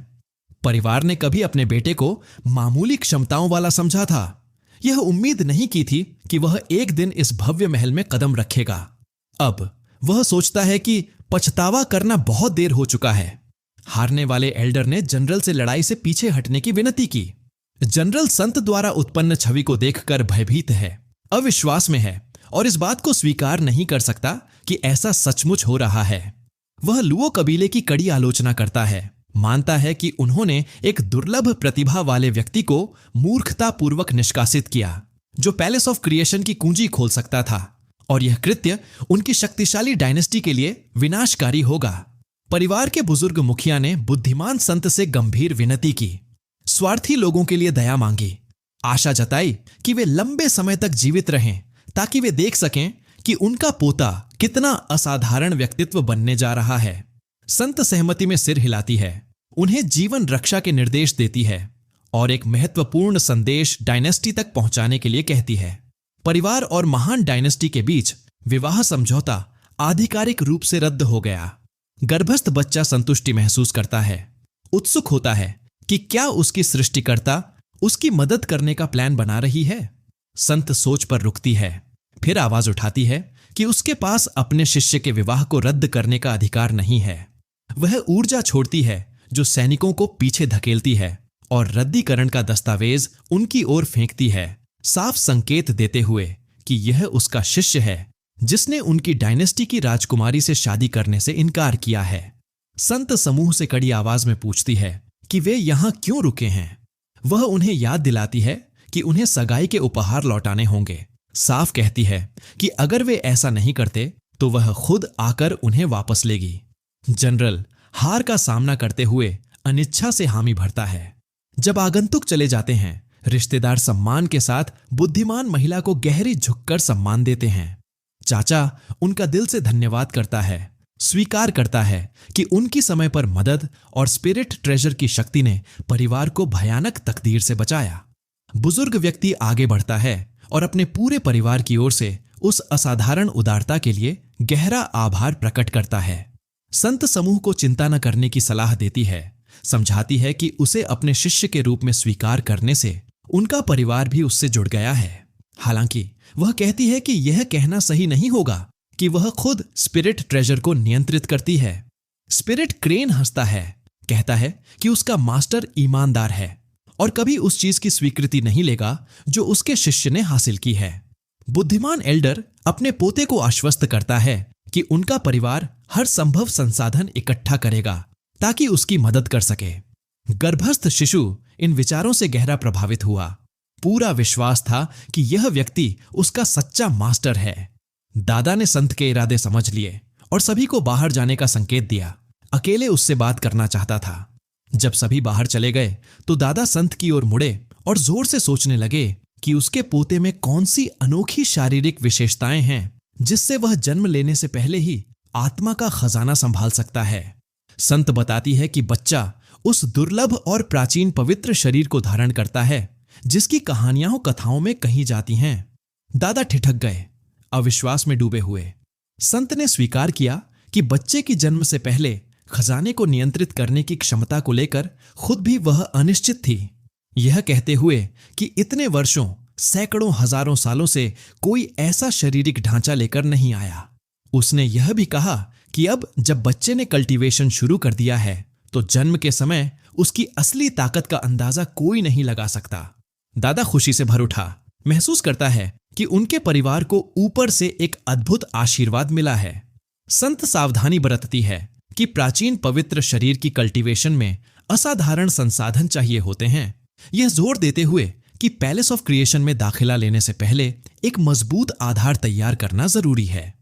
परिवार ने कभी अपने बेटे को मामूली क्षमताओं वाला समझा था। यह उम्मीद नहीं की थी कि वह एक दिन इस भव्य महल में कदम रखेगा। अब वह सोचता है कि पछतावा करना बहुत देर हो चुका है। हारने वाले एल्डर ने जनरल से लड़ाई से पीछे हटने की विनती की। जनरल संत द्वारा उत्पन्न छवि को देखकर भयभीत है, अविश्वास में है और इस बात को स्वीकार नहीं कर सकता कि ऐसा सचमुच हो रहा है। वह लुओ कबीले की कड़ी आलोचना करता है, मानता है कि उन्होंने एक दुर्लभ प्रतिभा वाले व्यक्ति को मूर्खतापूर्वक निष्कासित किया, जो पैलेस ऑफ क्रिएशन की कुंजी खोल सकता था, और यह कृत्य उनकी शक्तिशाली डायनेस्टी के लिए विनाशकारी होगा। परिवार के बुजुर्ग मुखिया ने बुद्धिमान संत से गंभीर विनती की, स्वार्थी लोगों के लिए दया मांगी, आशा जताई कि वे लंबे समय तक जीवित रहें ताकि वे देख सकें कि उनका पोता कितना असाधारण व्यक्तित्व बनने जा रहा है। संत सहमति में सिर हिलाती है, उन्हें जीवन रक्षा के निर्देश देती है और एक महत्वपूर्ण संदेश डायनेस्टी तक पहुंचाने के लिए कहती है। परिवार और महान डायनेस्टी के बीच विवाह समझौता आधिकारिक रूप से रद्द हो गया। गर्भस्थ बच्चा संतुष्टि महसूस करता है, उत्सुक होता है कि क्या उसकी सृष्टिकर्ता उसकी मदद करने का प्लान बना रही है। संत सोच पर रुकती है, फिर आवाज उठाती है कि उसके पास अपने शिष्य के विवाह को रद्द करने का अधिकार नहीं है। वह ऊर्जा छोड़ती है जो सैनिकों को पीछे धकेलती है और रद्दीकरण का दस्तावेज उनकी ओर फेंकती है, साफ संकेत देते हुए कि यह उसका शिष्य है जिसने उनकी डायनेस्टी की राजकुमारी से शादी करने से इनकार किया है। संत समूह से कड़ी आवाज में पूछती है कि वे यहां क्यों रुके हैं। वह उन्हें याद दिलाती है कि उन्हें सगाई के उपहार लौटाने होंगे। साफ कहती है कि अगर वे ऐसा नहीं करते तो वह खुद आकर उन्हें वापस लेगी। जनरल हार का सामना करते हुए अनिच्छा से हामी भरता है। जब आगंतुक चले जाते हैं, रिश्तेदार सम्मान के साथ बुद्धिमान महिला को गहरी झुककर सम्मान देते हैं। चाचा उनका दिल से धन्यवाद करता है, स्वीकार करता है कि उनकी समय पर मदद और स्पिरिट ट्रेजर की शक्ति ने परिवार को भयानक तकदीर से बचाया। बुजुर्ग व्यक्ति आगे बढ़ता है और अपने पूरे परिवार की ओर से उस असाधारण उदारता के लिए गहरा आभार प्रकट करता है। संत समूह को चिंता न करने की सलाह देती है, समझाती है कि उसे अपने शिष्य के रूप में स्वीकार करने से उनका परिवार भी उससे जुड़ गया है। हालांकि वह कहती है कि यह कहना सही नहीं होगा कि वह खुद स्पिरिट ट्रेजर को नियंत्रित करती है। स्पिरिट क्रेन हंसता है, कहता है कि उसका मास्टर ईमानदार है और कभी उस चीज की स्वीकृति नहीं लेगा जो उसके शिष्य ने हासिल की है। बुद्धिमान एल्डर अपने पोते को आश्वस्त करता है कि उनका परिवार हर संभव संसाधन इकट्ठा करेगा ताकि उसकी मदद कर सके। गर्भस्थ शिशु इन विचारों से गहरा प्रभावित हुआ। पूरा विश्वास था कि यह व्यक्ति उसका सच्चा मास्टर है। दादा ने संत के इरादे समझ लिए और सभी को बाहर जाने का संकेत दिया। अकेले उससे बात करना चाहता था। जब सभी बाहर चले गए तो दादा संत की ओर मुड़े और जोर से सोचने लगे कि उसके पोते में कौन सी अनोखी शारीरिक विशेषताएं हैं जिससे वह जन्म लेने से पहले ही आत्मा का खजाना संभाल सकता है। संत बताती है कि बच्चा उस दुर्लभ और प्राचीन पवित्र शरीर को धारण करता है जिसकी कहानियां कथाओं में कही जाती हैं। दादा ठिठक गए, अविश्वास में डूबे हुए। संत ने स्वीकार किया कि बच्चे की जन्म से पहले खजाने को नियंत्रित करने की क्षमता को लेकर खुद भी वह अनिश्चित थी, यह कहते हुए कि इतने वर्षों, सैकड़ों, हजारों सालों से कोई ऐसा शारीरिक ढांचा लेकर नहीं आया। उसने यह भी कहा कि अब जब बच्चे ने कल्टीवेशन शुरू कर दिया है तो जन्म के समय उसकी असली ताकत का अंदाजा कोई नहीं लगा सकता। दादा खुशी से भर उठा, महसूस करता है कि उनके परिवार को ऊपर से एक अद्भुत आशीर्वाद मिला है। संत सावधानी बरतती है कि प्राचीन पवित्र शरीर की कल्टीवेशन में असाधारण संसाधन चाहिए होते हैं, यह जोर देते हुए कि पैलेस ऑफ क्रिएशन में दाखिला लेने से पहले एक मजबूत आधार तैयार करना जरूरी है।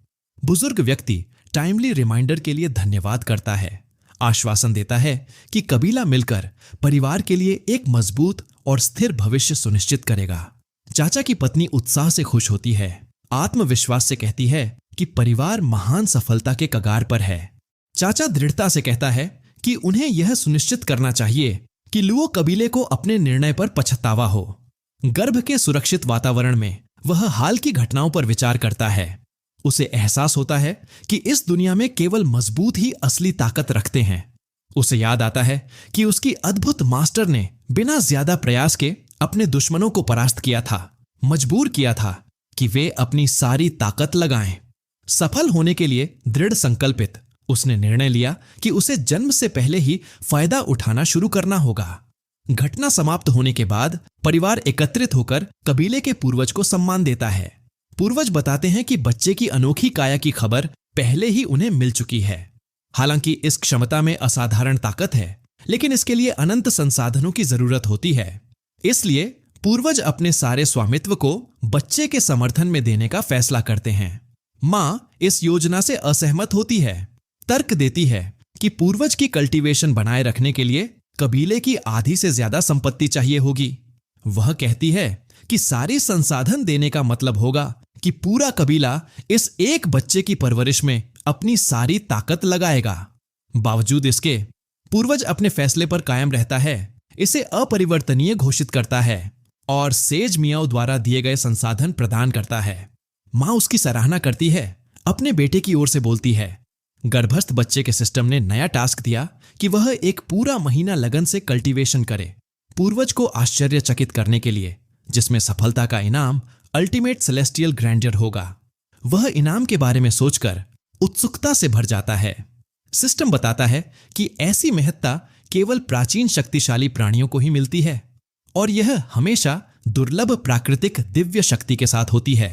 बुजुर्ग व्यक्ति टाइमली रिमाइंडर के लिए धन्यवाद करता है, आश्वासन देता है कि कबीला मिलकर परिवार के लिए एक मजबूत और स्थिर भविष्य सुनिश्चित करेगा। चाचा की पत्नी उत्साह से खुश होती है, आत्मविश्वास से कहती है कि परिवार महान सफलता के कगार पर है। चाचा दृढ़ता से कहता है कि उन्हें यह सुनिश्चित करना चाहिए कि लुओ कबीले को अपने निर्णय पर पछतावा हो। गर्भ के सुरक्षित वातावरण में वह हाल की घटनाओं पर विचार करता है। उसे एहसास होता है कि इस दुनिया में केवल मजबूत ही असली ताकत रखते हैं। उसे याद आता है कि उसकी अद्भुत मास्टर ने बिना ज्यादा प्रयास के अपने दुश्मनों को परास्त किया था, मजबूर किया था कि वे अपनी सारी ताकत लगाएं। सफल होने के लिए दृढ़ संकल्पित उसने निर्णय लिया कि उसे जन्म से पहले ही फायदा उठाना शुरू करना होगा। घटना समाप्त होने के बाद परिवार एकत्रित होकर कबीले के पूर्वज को सम्मान देता है। पूर्वज बताते हैं कि बच्चे की अनोखी काया की खबर पहले ही उन्हें मिल चुकी है। हालांकि इस क्षमता में असाधारण ताकत है, लेकिन इसके लिए अनंत संसाधनों की जरूरत होती है। इसलिए पूर्वज अपने सारे स्वामित्व को बच्चे के समर्थन में देने का फैसला करते हैं। मां इस योजना से असहमत होती है, तर्क देती है कि पूर्वज की कल्टीवेशन बनाए रखने के लिए कबीले की आधी से ज्यादा संपत्ति चाहिए होगी। वह कहती है कि सारी संसाधन देने का मतलब होगा कि पूरा कबीला इस एक बच्चे की परवरिश में अपनी सारी ताकत लगाएगा। बावजूद इसके पूर्वज अपने फैसले पर कायम रहता है, इसे अपरिवर्तनीय घोषित करता है और सेज मियाओ द्वारा दिए गए संसाधन प्रदान करता है। मां उसकी सराहना करती है, अपने बेटे की ओर से बोलती है। गर्भस्थ बच्चे के सिस्टम ने नया टास्क दिया कि वह एक पूरा महीना लगन से कल्टीवेशन करे, पूर्वज को आश्चर्यचकित करने के लिए, जिसमें सफलता का इनाम अल्टीमेट सेलेस्टियल ग्रैंडर होगा। वह इनाम के बारे में सोचकर उत्सुकता से भर जाता है। सिस्टम बताता है कि ऐसी महत्ता केवल प्राचीन शक्तिशाली प्राणियों को ही मिलती है, और यह हमेशा दुर्लभ प्राकृतिक दिव्य शक्ति के साथ होती है।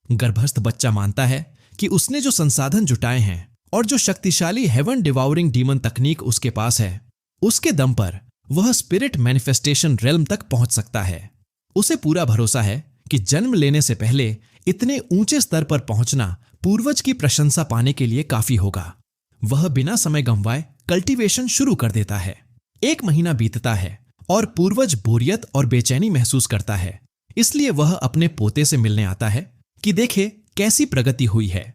गर्भस्थ बच्चा मानता है कि उसने जो संसाधन जुटाए हैं और जो शक्तिशाली हेवन डिवाउरिंग डीमन तकनीक उसके पास है, उसके दम पर वह स्पिरिट मैनिफेस्टेशन रेल्म तक पहुंच सकता है। उसे पूरा भरोसा है कि जन्म लेने से पहले इतने ऊंचे स्तर पर पहुंचना पूर्वज की प्रशंसा पाने के लिए काफी होगा। वह बिना समय गंवाए कल्टीवेशन शुरू कर देता है। 1 महीना बीतता है और पूर्वज बोरियत और बेचैनी महसूस करता है, इसलिए वह अपने पोते से मिलने आता है कि देखे कैसी प्रगति हुई है।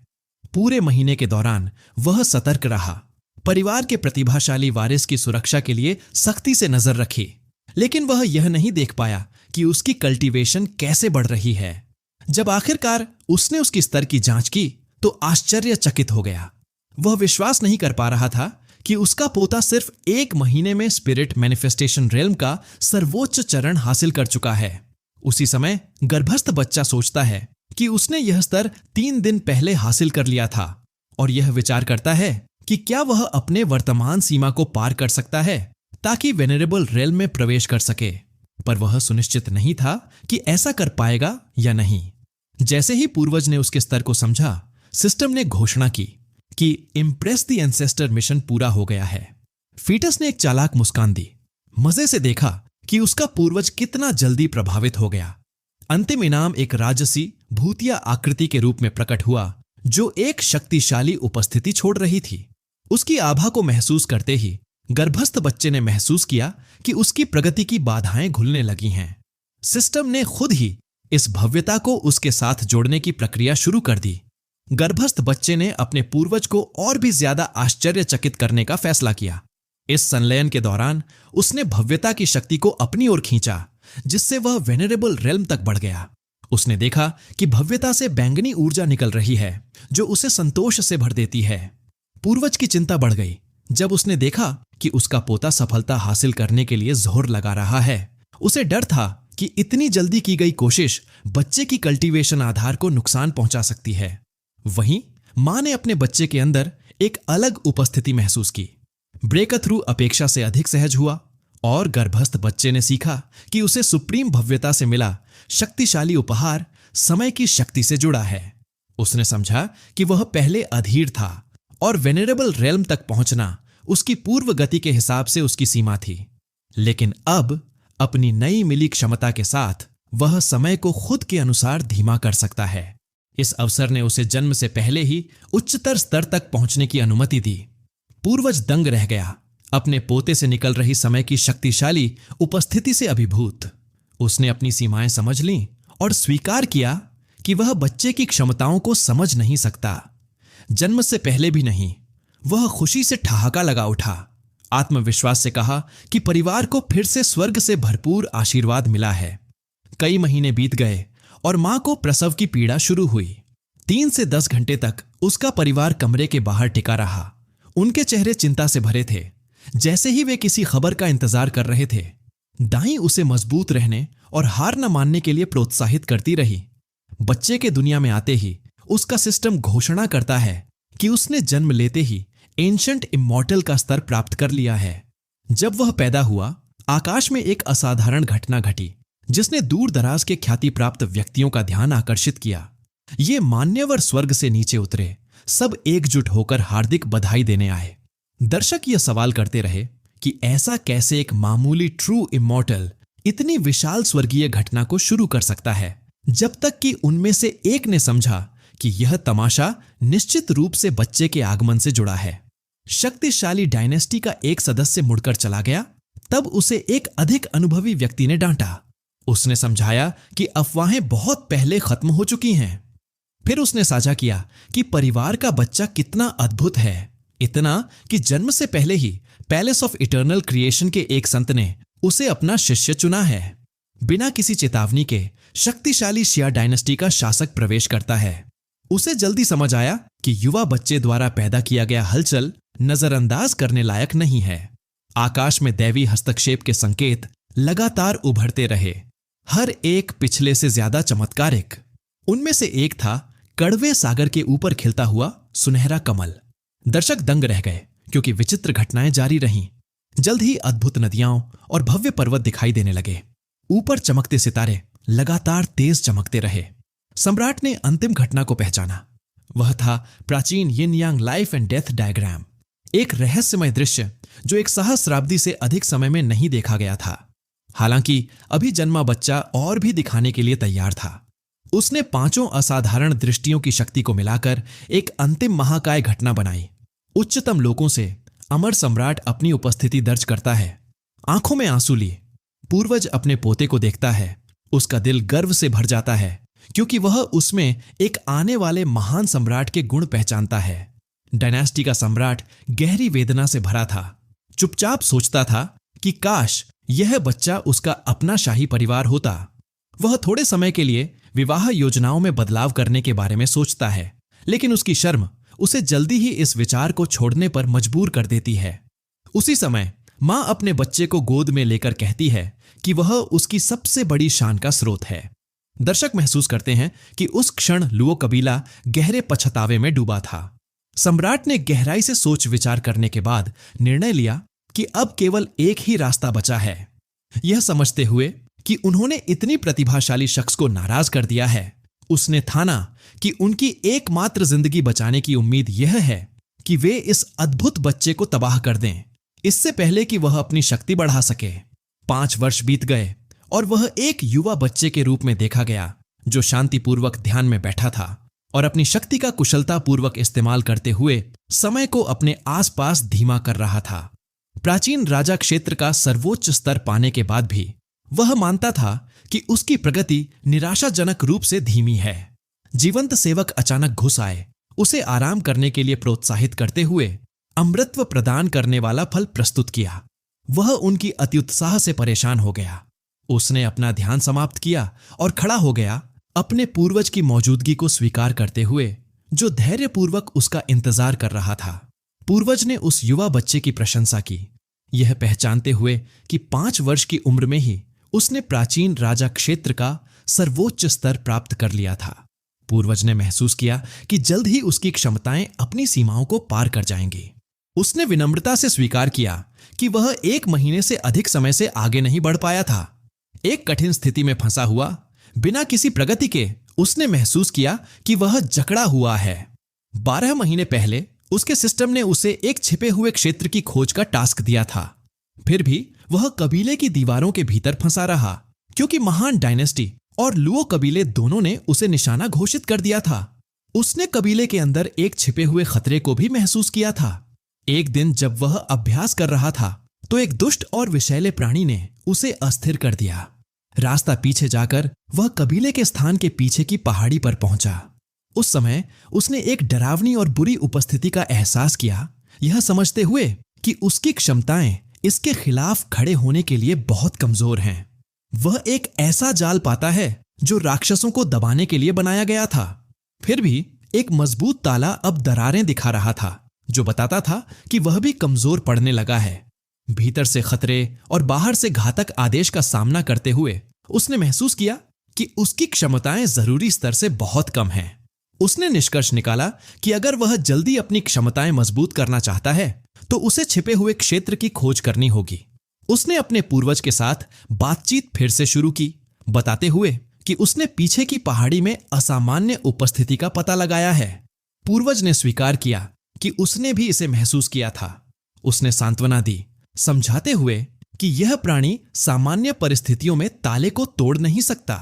पूरे महीने के दौरान वह सतर्क रहा, परिवार के प्रतिभाशाली वारिस की सुरक्षा के लिए सख्ती से नजर रखी, लेकिन वह यह नहीं देख पाया कि उसकी कल्टीवेशन कैसे बढ़ रही है। जब आखिरकार उसने उसकी स्तर की जांच की तो आश्चर्यचकित हो गया। वह विश्वास नहीं कर पा रहा था कि उसका पोता सिर्फ 1 महीने में स्पिरिट मैनिफेस्टेशन रेल्म का सर्वोच्च चरण हासिल कर चुका है। उसी समय गर्भस्थ बच्चा सोचता है कि उसने यह स्तर 3 दिन पहले हासिल कर लिया था, और यह विचार करता है कि क्या वह अपने वर्तमान सीमा को पार कर सकता है ताकि वेनरेबल रेल्म में प्रवेश कर सके। पर वह सुनिश्चित नहीं था कि ऐसा कर पाएगा या नहीं। जैसे ही पूर्वज ने उसके स्तर को समझा, सिस्टम ने घोषणा की कि इम्प्रेस द एंसेस्टर मिशन पूरा हो गया है। फीटस ने एक चालाक मुस्कान दी, मजे से देखा कि उसका पूर्वज कितना जल्दी प्रभावित हो गया। अंतिम इनाम एक राजसी भूतिया आकृति के रूप में प्रकट हुआ जो एक शक्तिशाली उपस्थिति छोड़ रही थी। उसकी आभा को महसूस करते ही गर्भस्थ बच्चे ने महसूस किया कि उसकी प्रगति की बाधाएं घुलने लगी हैं। सिस्टम ने खुद ही इस भव्यता को उसके साथ जोड़ने की प्रक्रिया शुरू कर दी। गर्भस्थ बच्चे ने अपने पूर्वज को और भी ज्यादा आश्चर्यचकित करने का फैसला किया। इस संलयन के दौरान उसने भव्यता की शक्ति को अपनी ओर खींचा, जिससे वह वेनरेबल रेल्म तक बढ़ गया। उसने देखा कि भव्यता से बैंगनी ऊर्जा निकल रही है जो उसे संतोष से भर देती है। पूर्वज की चिंता बढ़ गई जब उसने देखा कि उसका पोता सफलता हासिल करने के लिए जोर लगा रहा है। उसे डर था कि इतनी जल्दी की गई कोशिश बच्चे की कल्टीवेशन आधार को नुकसान पहुंचा सकती है। वहीं मां ने अपने बच्चे के अंदर एक अलग उपस्थिति महसूस की। ब्रेक थ्रू अपेक्षा से अधिक सहज हुआ और गर्भस्थ बच्चे ने सीखा कि उसे सुप्रीम भव्यता से मिला शक्तिशाली उपहार समय की शक्ति से जुड़ा है। उसने समझा कि वह पहले अधीर था और वेनरेबल रेल्म तक पहुंचना उसकी पूर्व गति के हिसाब से उसकी सीमा थी, लेकिन अब अपनी नई मिली क्षमता के साथ वह समय को खुद के अनुसार धीमा कर सकता है। इस अवसर ने उसे जन्म से पहले ही उच्चतर स्तर तक पहुंचने की अनुमति दी। पूर्वज दंग रह गया, अपने पोते से निकल रही समय की शक्तिशाली उपस्थिति से अभिभूत। उसने अपनी सीमाएं समझ लीं और स्वीकार किया कि वह बच्चे की क्षमताओं को समझ नहीं सकता, जन्म से पहले भी नहीं। वह खुशी से ठहाका लगा उठा, आत्मविश्वास से कहा कि परिवार को फिर से स्वर्ग से भरपूर आशीर्वाद मिला है। कई महीने बीत गए और मां को प्रसव की पीड़ा शुरू हुई। 3 से 10 घंटे तक उसका परिवार कमरे के बाहर टिका रहा। उनके चेहरे चिंता से भरे थे, जैसे ही वे किसी खबर का इंतजार कर रहे थे। दाई उसे मजबूत रहने और हार न मानने के लिए प्रोत्साहित करती रही। बच्चे के दुनिया में आते ही उसका सिस्टम घोषणा करता है कि उसने जन्म लेते ही एंशंट इमॉर्टल का स्तर प्राप्त कर लिया है। जब वह पैदा हुआ, आकाश में एक असाधारण घटना घटी जिसने दूर दराज के ख्याति प्राप्त व्यक्तियों का ध्यान आकर्षित किया। ये मान्यवर स्वर्ग से नीचे उतरे, सब एकजुट होकर हार्दिक बधाई देने आए। दर्शक यह सवाल करते रहे कि ऐसा कैसे एक मामूली ट्रू इमॉर्टल इतनी विशाल स्वर्गीय घटना को शुरू कर सकता है, जब तक कि उनमें से एक ने समझा कि यह तमाशा निश्चित रूप से बच्चे के आगमन से जुड़ा है। शक्तिशाली डायनेस्टी का एक सदस्य मुड़कर चला गया, तब उसे एक अधिक अनुभवी व्यक्ति ने डांटा। उसने समझाया कि अफवाहें बहुत पहले खत्म हो चुकी हैं। फिर उसने साझा किया कि परिवार का बच्चा कितना अद्भुत है, इतना कि जन्म से पहले ही पैलेस ऑफ इटर्नल क्रिएशन के एक संत ने उसे अपना शिष्य चुना है। बिना किसी चेतावनी के शक्तिशाली शिया डायनेस्टी का शासक प्रवेश करता है। उसे जल्दी समझ आया कि युवा बच्चे द्वारा पैदा किया गया हलचल नजरअंदाज करने लायक नहीं है। आकाश में दैवी हस्तक्षेप के संकेत लगातार उभरते रहे, हर एक पिछले से ज्यादा चमत्कारिक। उनमें से एक था कड़वे सागर के ऊपर खिलता हुआ सुनहरा कमल। दर्शक दंग रह गए क्योंकि विचित्र घटनाएं जारी रहीं। जल्द ही अद्भुत नदियां और भव्य पर्वत दिखाई देने लगे। ऊपर चमकते सितारे लगातार तेज चमकते रहे। सम्राट ने अंतिम घटना को पहचाना। वह था प्राचीन यिन यांग लाइफ एंड डेथ डायग्राम, एक रहस्यमय दृश्य जो एक सहस्राब्दी से अधिक समय में नहीं देखा गया था। हालांकि अभी जन्मा बच्चा और भी दिखाने के लिए तैयार था। उसने पांचों असाधारण दृष्टियों की शक्ति को मिलाकर एक अंतिम महाकाय घटना बनाई। उच्चतम लोकों से अमर सम्राट अपनी उपस्थिति दर्ज करता है। आंखों में आंसू लिए पूर्वज अपने पोते को देखता है। उसका दिल गर्व से भर जाता है क्योंकि वह उसमें एक आने वाले महान सम्राट के गुण पहचानता है। डायनेस्टी का सम्राट गहरी वेदना से भरा था। चुपचाप सोचता था कि काश यह बच्चा उसका अपना शाही परिवार होता। वह थोड़े समय के लिए विवाह योजनाओं में बदलाव करने के बारे में सोचता है, लेकिन उसकी शर्म उसे जल्दी ही इस विचार को छोड़ने पर मजबूर कर देती है। उसी समय मां अपने बच्चे को गोद में लेकर कहती है कि वह उसकी सबसे बड़ी शान का स्रोत है। दर्शक महसूस करते हैं कि उस क्षण लुओ कबीला गहरे पछतावे में डूबा था। सम्राट ने गहराई से सोच विचार करने के बाद निर्णय लिया कि अब केवल एक ही रास्ता बचा है। यह समझते हुए कि उन्होंने इतनी प्रतिभाशाली शख्स को नाराज कर दिया है, उसने ठाना कि उनकी एकमात्र जिंदगी बचाने की उम्मीद यह है कि वे इस अद्भुत बच्चे को तबाह कर दें, इससे पहले कि वह अपनी शक्ति बढ़ा सके। 5 वर्ष बीत गए और वह एक युवा बच्चे के रूप में देखा गया जो शांतिपूर्वक ध्यान में बैठा था और अपनी शक्ति का कुशलतापूर्वक इस्तेमाल करते हुए समय को अपने आसपास धीमा कर रहा था। प्राचीन राजा क्षेत्र का सर्वोच्च स्तर पाने के बाद भी वह मानता था कि उसकी प्रगति निराशाजनक रूप से धीमी है। जीवंत सेवक अचानक घुस आए, उसे आराम करने के लिए प्रोत्साहित करते हुए अमृतत्व प्रदान करने वाला फल प्रस्तुत किया। वह उनकी अत्युत्साह से परेशान हो गया। उसने अपना ध्यान समाप्त किया और खड़ा हो गया, अपने पूर्वज की मौजूदगी को स्वीकार करते हुए जो धैर्यपूर्वक उसका इंतजार कर रहा था। पूर्वज ने उस युवा बच्चे की प्रशंसा की, यह पहचानते हुए कि 5 वर्ष की उम्र में ही उसने प्राचीन राजा क्षेत्र का सर्वोच्च स्तर प्राप्त कर लिया था। पूर्वज ने महसूस किया कि जल्द ही उसकी क्षमताएं अपनी सीमाओं को पार कर जाएंगी। उसने विनम्रता से स्वीकार किया कि वह 1 महीने से अधिक समय से आगे नहीं बढ़ पाया था। एक कठिन स्थिति में फंसा हुआ, बिना किसी प्रगति के, उसने महसूस किया कि वह जकड़ा हुआ है। 12 महीने पहले उसके सिस्टम ने उसे एक छिपे हुए क्षेत्र की खोज का टास्क दिया था। फिर भी वह कबीले की दीवारों के भीतर फंसा रहा क्योंकि महान डायनेस्टी और लुओ कबीले दोनों ने उसे निशाना घोषित कर दिया था। उसने कबीले के अंदर एक छिपे हुए खतरे को भी महसूस किया था। एक दिन जब वह अभ्यास कर रहा था तो एक दुष्ट और विषैले प्राणी ने उसे अस्थिर कर दिया। रास्ता पीछे जाकर वह कबीले के स्थान के पीछे की पहाड़ी पर पहुंचा। उस समय उसने एक डरावनी और बुरी उपस्थिति का एहसास किया, यह समझते हुए कि उसकी क्षमताएं इसके खिलाफ खड़े होने के लिए बहुत कमजोर हैं। वह एक ऐसा जाल पाता है जो राक्षसों को दबाने के लिए बनाया गया था। फिर भी एक मजबूत ताला अब दरारें दिखा रहा था जो बताता था कि वह भी कमजोर पड़ने लगा है। भीतर से खतरे और बाहर से घातक आदेश का सामना करते हुए उसने महसूस किया कि उसकी क्षमताएं जरूरी स्तर से बहुत कम हैं। उसने निष्कर्ष निकाला कि अगर वह जल्दी अपनी क्षमताएं मजबूत करना चाहता है तो उसे छिपे हुए क्षेत्र की खोज करनी होगी। उसने अपने पूर्वज के साथ बातचीत फिर से शुरू की, बताते हुए कि उसने पीछे की पहाड़ी में असामान्य उपस्थिति का पता लगाया है। पूर्वज ने स्वीकार किया कि उसने भी इसे महसूस किया था। उसने सांत्वना दी, समझाते हुए कि यह प्राणी सामान्य परिस्थितियों में ताले को तोड़ नहीं सकता।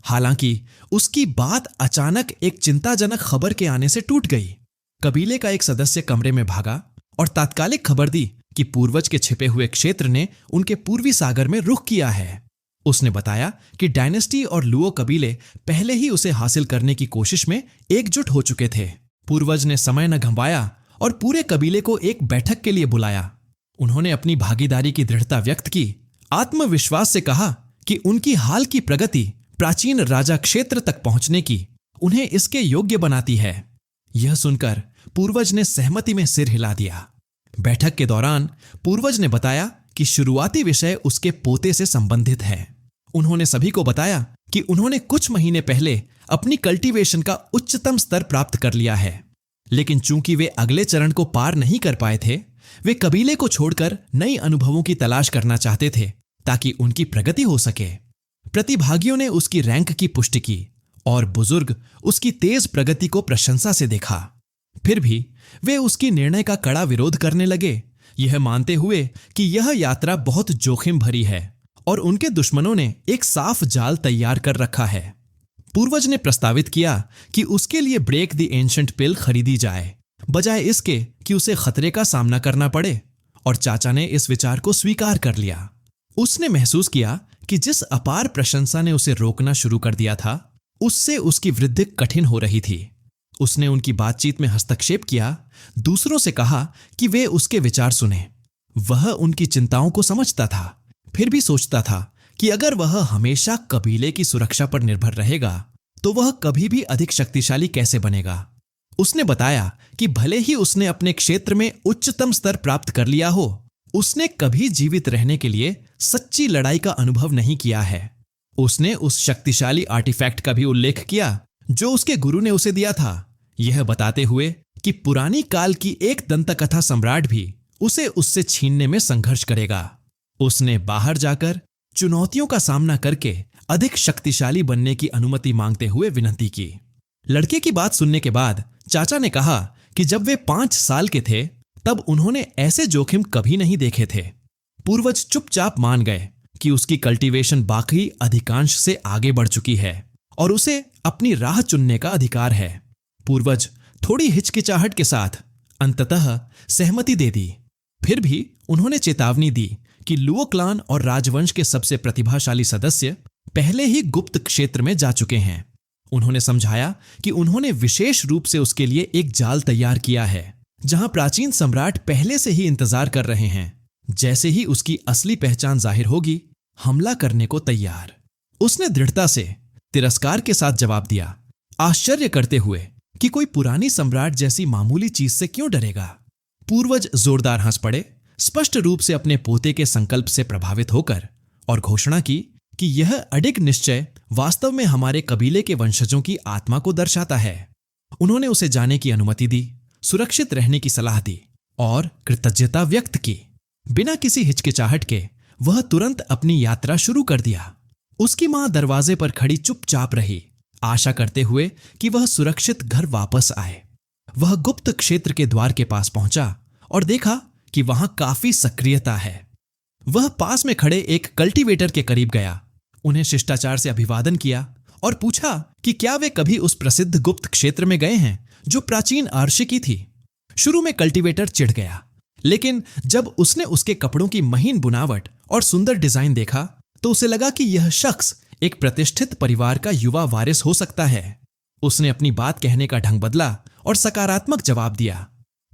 हालांकि उसकी बात अचानक एक चिंताजनक खबर के आने से टूट गई। कबीले का एक सदस्य कमरे में भागा और तात्कालिक खबर दी कि पूर्वज के छिपे हुए क्षेत्र ने उनके पूर्वी सागर में रुख किया है। उसने बताया कि डायनेस्टी और लुओ कबीले पहले ही उसे हासिल करने की कोशिश में एकजुट हो चुके थे। पूर्वज ने समय न गंवाया और पूरे कबीले को एक बैठक के लिए बुलाया। उन्होंने अपनी भागीदारी की दृढ़ता व्यक्त की, आत्मविश्वास से कहा कि उनकी हाल की प्रगति प्राचीन राजा क्षेत्र तक पहुंचने की उन्हें इसके योग्य बनाती है। यह सुनकर पूर्वज ने सहमति में सिर हिला दिया। बैठक के दौरान पूर्वज ने बताया कि शुरुआती विषय उसके पोते से संबंधित है। उन्होंने सभी को बताया कि उन्होंने कुछ महीने पहले अपनी कल्टीवेशन का उच्चतम स्तर प्राप्त कर लिया है, लेकिन चूंकि वे अगले चरण को पार नहीं कर पाए थे, वे कबीले को छोड़कर नई अनुभवों की तलाश करना चाहते थे ताकि उनकी प्रगति हो सके। प्रतिभागियों ने उसकी रैंक की पुष्टि की और बुजुर्ग उसकी तेज प्रगति को प्रशंसा से देखा। फिर भी वे उसकी निर्णय का कड़ा विरोध करने लगे, यह मानते हुए कि यह यात्रा बहुत जोखिम भरी है और उनके दुश्मनों ने एक साफ जाल तैयार कर रखा है। पूर्वज ने प्रस्तावित किया कि उसके लिए ब्रेक द एंशंट पिल खरीदी जाए, बजाय इसके कि उसे खतरे का सामना करना पड़े, और चाचा ने इस विचार को स्वीकार कर लिया। उसने महसूस किया कि जिस अपार प्रशंसा ने उसे रोकना शुरू कर दिया था, उससे उसकी वृद्धि कठिन हो रही थी। उसने उनकी बातचीत में हस्तक्षेप किया, दूसरों से कहा कि वे उसके विचार सुने। वह उनकी चिंताओं को समझता था, फिर भी सोचता था कि अगर वह हमेशा कबीले की सुरक्षा पर निर्भर रहेगा तो वह कभी भी अधिक शक्तिशाली कैसे बनेगा। उसने बताया कि भले ही उसने अपने क्षेत्र में उच्चतम स्तर प्राप्त कर लिया हो, उसने कभी जीवित रहने के लिए सच्ची लड़ाई का अनुभव नहीं किया है। उसने उस शक्तिशाली आर्टिफैक्ट का भी उल्लेख किया जो उसके गुरु ने उसे दिया था, यह बताते हुए कि पुरानी काल की एक दंतकथा सम्राट भी उसे उससे छीनने में संघर्ष करेगा। उसने बाहर जाकर चुनौतियों का सामना करके अधिक शक्तिशाली बनने की अनुमति मांगते हुए विनती की। लड़के की बात सुनने के बाद चाचा ने कहा कि जब वे 5 साल के थे तब उन्होंने ऐसे जोखिम कभी नहीं देखे थे। पूर्वज चुपचाप मान गए कि उसकी कल्टीवेशन बाकी अधिकांश से आगे बढ़ चुकी है और उसे अपनी राह चुनने का अधिकार है। पूर्वज थोड़ी हिचकिचाहट के साथ अंततः सहमति दे दी। फिर भी उन्होंने चेतावनी दी कि लुओ क्लान और राजवंश के सबसे प्रतिभाशाली सदस्य पहले ही गुप्त क्षेत्र में जा चुके हैं। उन्होंने समझाया कि उन्होंने विशेष रूप से उसके लिए एक जाल तैयार किया है जहां प्राचीन सम्राट पहले से ही इंतजार कर रहे हैं। जैसे ही उसकी असली पहचान जाहिर होगी, हमला करने को तैयार। उसने दृढ़ता से तिरस्कार के साथ जवाब दिया, आश्चर्य करते हुए कि कोई पुरानी सम्राट जैसी मामूली चीज से क्यों डरेगा। पूर्वज जोरदार हंस पड़े, स्पष्ट रूप से अपने पोते के संकल्प से प्रभावित होकर, और घोषणा की कि यह अडिग निश्चय वास्तव में हमारे कबीले के वंशजों की आत्मा को दर्शाता है। उन्होंने उसे जाने की अनुमति दी, सुरक्षित रहने की सलाह दी और कृतज्ञता व्यक्त की। बिना किसी हिचकिचाहट के वह तुरंत अपनी यात्रा शुरू कर दिया। उसकी मां दरवाजे पर खड़ी चुपचाप रही, आशा करते हुए कि वह सुरक्षित घर वापस आए। वह गुप्त क्षेत्र के द्वार के पास पहुंचा और देखा कि वहां काफी सक्रियता है। वह पास में खड़े एक कल्टीवेटर के करीब गया, उन्हें शिष्टाचार से अभिवादन किया और पूछा कि क्या वे कभी उस प्रसिद्ध गुप्त क्षेत्र में गए हैं जो प्राचीन आर्शिकी थी। शुरू में कल्टीवेटर चिढ़ गया, लेकिन जब उसने उसके कपड़ों की महीन बुनावट और सुंदर डिजाइन देखा तो उसे लगा कि यह शख्स एक प्रतिष्ठित परिवार का युवा वारिस हो सकता है। उसने अपनी बात कहने का ढंग बदला और सकारात्मक जवाब दिया।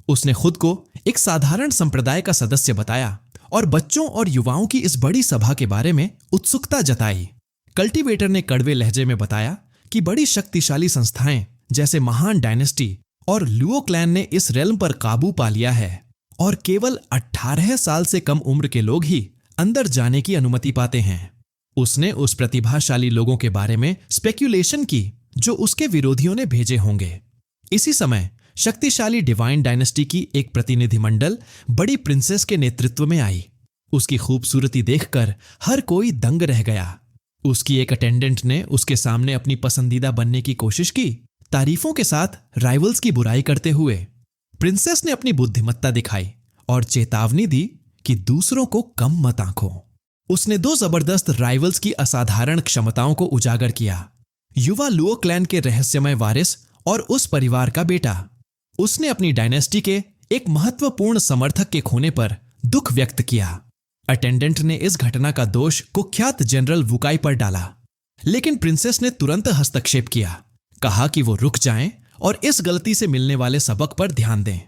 उसने खुद को एक साधारण संप्रदाय का सदस्य बताया और बच्चों और युवाओं की इस बड़ी सभा के बारे में उत्सुकता जताई। कल्टीवेटर ने कड़वे लहजे में बताया कि बड़ी शक्तिशाली संस्थाएं जैसे महान डायनेस्टी और लुओ क्लैन ने इस रेल्म पर काबू पा लिया है और केवल 18 साल से कम उम्र के लोग ही अंदर जाने की अनुमति पाते हैं। उसने उस प्रतिभाशाली लोगों के बारे में स्पेक्यूलेशन की जो उसके विरोधियों ने भेजे होंगे। इसी समय शक्तिशाली डिवाइन डायनेस्टी की एक प्रतिनिधिमंडल बड़ी प्रिंसेस के नेतृत्व में आई। उसकी खूबसूरती देखकर हर कोई दंग रह गया। उसकी एक अटेंडेंट ने उसके सामने अपनी पसंदीदा बनने की कोशिश की, तारीफों के साथ राइवल्स की बुराई करते हुए। प्रिंसेस ने अपनी बुद्धिमत्ता दिखाई और चेतावनी दी कि दूसरों को कम मत आंको। उसने 2 जबरदस्त राइवल्स की असाधारण क्षमताओं को उजागर किया, युवा लुओ क्लैन के रहस्यमय वारिस और उस परिवार का बेटा। उसने अपनी डायनेस्टी के एक महत्वपूर्ण समर्थक के खोने पर दुख व्यक्त किया। अटेंडेंट ने इस घटना का दोष कुख्यात जनरल वुकाई पर डाला, लेकिन प्रिंसेस ने तुरंत हस्तक्षेप किया, कहा कि वो रुक जाएं और इस गलती से मिलने वाले सबक पर ध्यान दें।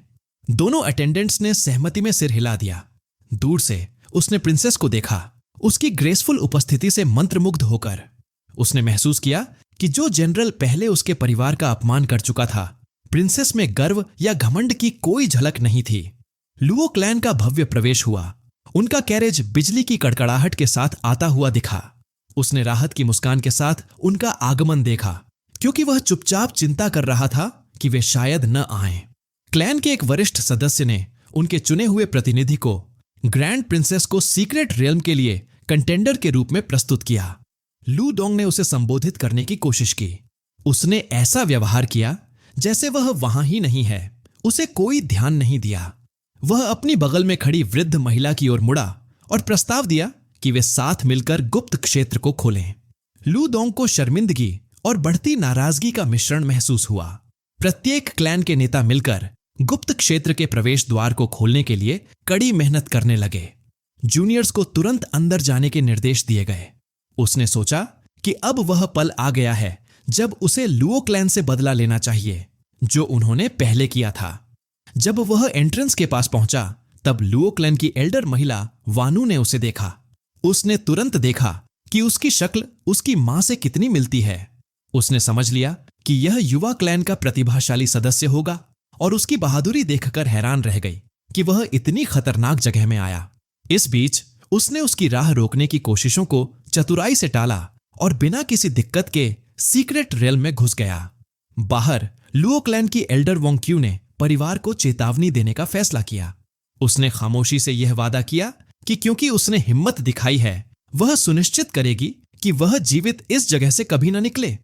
दोनों अटेंडेंट्स ने सहमति में सिर हिला दिया। दूर से उसने प्रिंसेस को देखा, उसकी ग्रेसफुल उपस्थिति से मंत्रमुग्ध होकर। उसने महसूस किया कि जो जनरल पहले उसके परिवार का अपमान कर चुका था, प्रिंसेस में गर्व या घमंड की कोई झलक नहीं थी। लुओ क्लैन का भव्य प्रवेश हुआ। उनका कैरेज बिजली की कड़कड़ाहट के साथ आता हुआ दिखा। उसने राहत की मुस्कान के साथ उनका आगमन देखा, क्योंकि वह चुपचाप चिंता कर रहा था कि वे शायद न आएं। क्लैन के एक वरिष्ठ सदस्य ने उनके चुने हुए प्रतिनिधि को ग्रैंड प्रिंसेस को सीक्रेट रियल्म के लिए कंटेंडर के रूप में प्रस्तुत किया। लू डोंग ने उसे संबोधित करने की कोशिश की। उसने ऐसा व्यवहार किया जैसे वह वहां ही नहीं है, उसे कोई ध्यान नहीं दिया। वह अपनी बगल में खड़ी वृद्ध महिला की ओर मुड़ा और प्रस्ताव दिया कि वे साथ मिलकर गुप्त क्षेत्र को खोलें। लू डोंग को शर्मिंदगी और बढ़ती नाराजगी का मिश्रण महसूस हुआ। प्रत्येक क्लैन के नेता मिलकर गुप्त क्षेत्र के प्रवेश द्वार को खोलने के लिए कड़ी मेहनत करने लगे। जूनियर्स को तुरंत अंदर जाने के निर्देश दिए गए। उसने सोचा कि अब वह पल आ गया है जब उसे लुओ क्लैन से बदला लेना चाहिए, जो उन्होंने पहले किया था। जब वह एंट्रेंस के पास पहुंचा तब लुओ क्लैन की एल्डर महिला वानू ने उसे देखा। उसने तुरंत देखा कि उसकी शक्ल उसकी मां से कितनी मिलती है। उसने समझ लिया कि यह युवा क्लैन का प्रतिभाशाली सदस्य होगा और उसकी बहादुरी देखकर हैरान रह गई कि वह इतनी खतरनाक जगह में आया। इस बीच उसने उसकी राह रोकने की कोशिशों को चतुराई से टाला और बिना किसी दिक्कत के सीक्रेट रियल्म में घुस गया। बाहर लुओ क्लैन की एल्डर वोंग ने परिवार को चेतावनी देने का फैसला किया। उसने खामोशी से यह वादा किया कि क्योंकि उसने हिम्मत दिखाई है, वह सुनिश्चित करेगी कि वह जीवित इस जगह से कभी न निकले।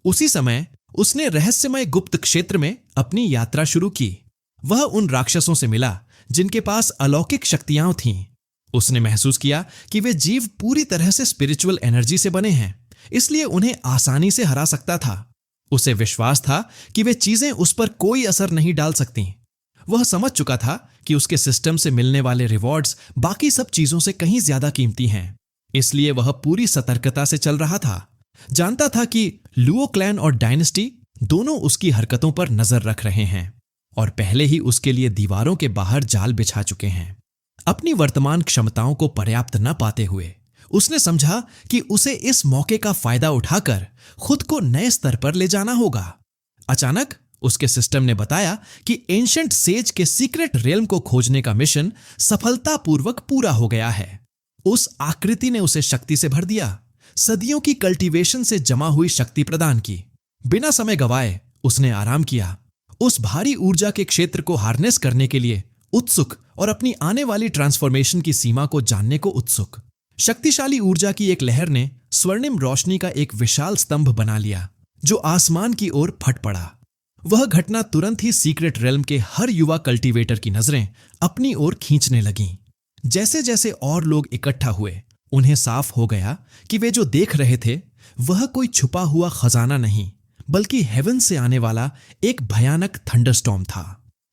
उसी समय उसने रहस्यमय गुप्त क्षेत्र में अपनी यात्रा शुरू की। वह उन राक्षसों से मिला जिनके पास अलौकिक शक्तियां थीं। उसने महसूस किया कि वे जीव पूरी तरह से स्पिरिचुअल एनर्जी से बने हैं, इसलिए उन्हें आसानी से हरा सकता था। उसे विश्वास था कि वे चीजें उस पर कोई असर नहीं डाल सकती। वह समझ चुका था कि उसके सिस्टम से मिलने वाले रिवॉर्ड्स बाकी सब चीजों से कहीं ज्यादा कीमती हैं, इसलिए वह पूरी सतर्कता से चल रहा था। जानता था कि लुओ क्लैन और डायनेस्टी दोनों उसकी हरकतों पर नजर रख रहे हैं और पहले ही उसके लिए दीवारों के बाहर जाल बिछा चुके हैं। अपनी वर्तमान क्षमताओं को पर्याप्त न पाते हुए उसने समझा कि उसे इस मौके का फायदा उठाकर खुद को नए स्तर पर ले जाना होगा। अचानक उसके सिस्टम ने बताया कि एंशंट सेज के सीक्रेट रियल्म को खोजने का मिशन सफलतापूर्वक पूरा हो गया है। उस आकृति ने उसे शक्ति से भर दिया, सदियों की कल्टीवेशन से जमा हुई शक्ति प्रदान की। बिना समय गवाए उसने आराम किया, उस भारी ऊर्जा के क्षेत्र को हार्नेस करने के लिए उत्सुक और अपनी आने वाली ट्रांसफॉर्मेशन की सीमा को जानने को उत्सुक। शक्तिशाली ऊर्जा की एक लहर ने स्वर्णिम रोशनी का एक विशाल स्तंभ बना लिया जो आसमान की ओर फट पड़ा। वह घटना तुरंत ही सीक्रेट रियल्म के हर युवा कल्टीवेटर की नजरें अपनी ओर खींचने लगीं। जैसे जैसे और लोग इकट्ठा हुए, उन्हें साफ हो गया कि वे जो देख रहे थे वह कोई छुपा हुआ खजाना नहीं, बल्कि हेवन से आने वाला एक भयानक थंडरस्टॉर्म था।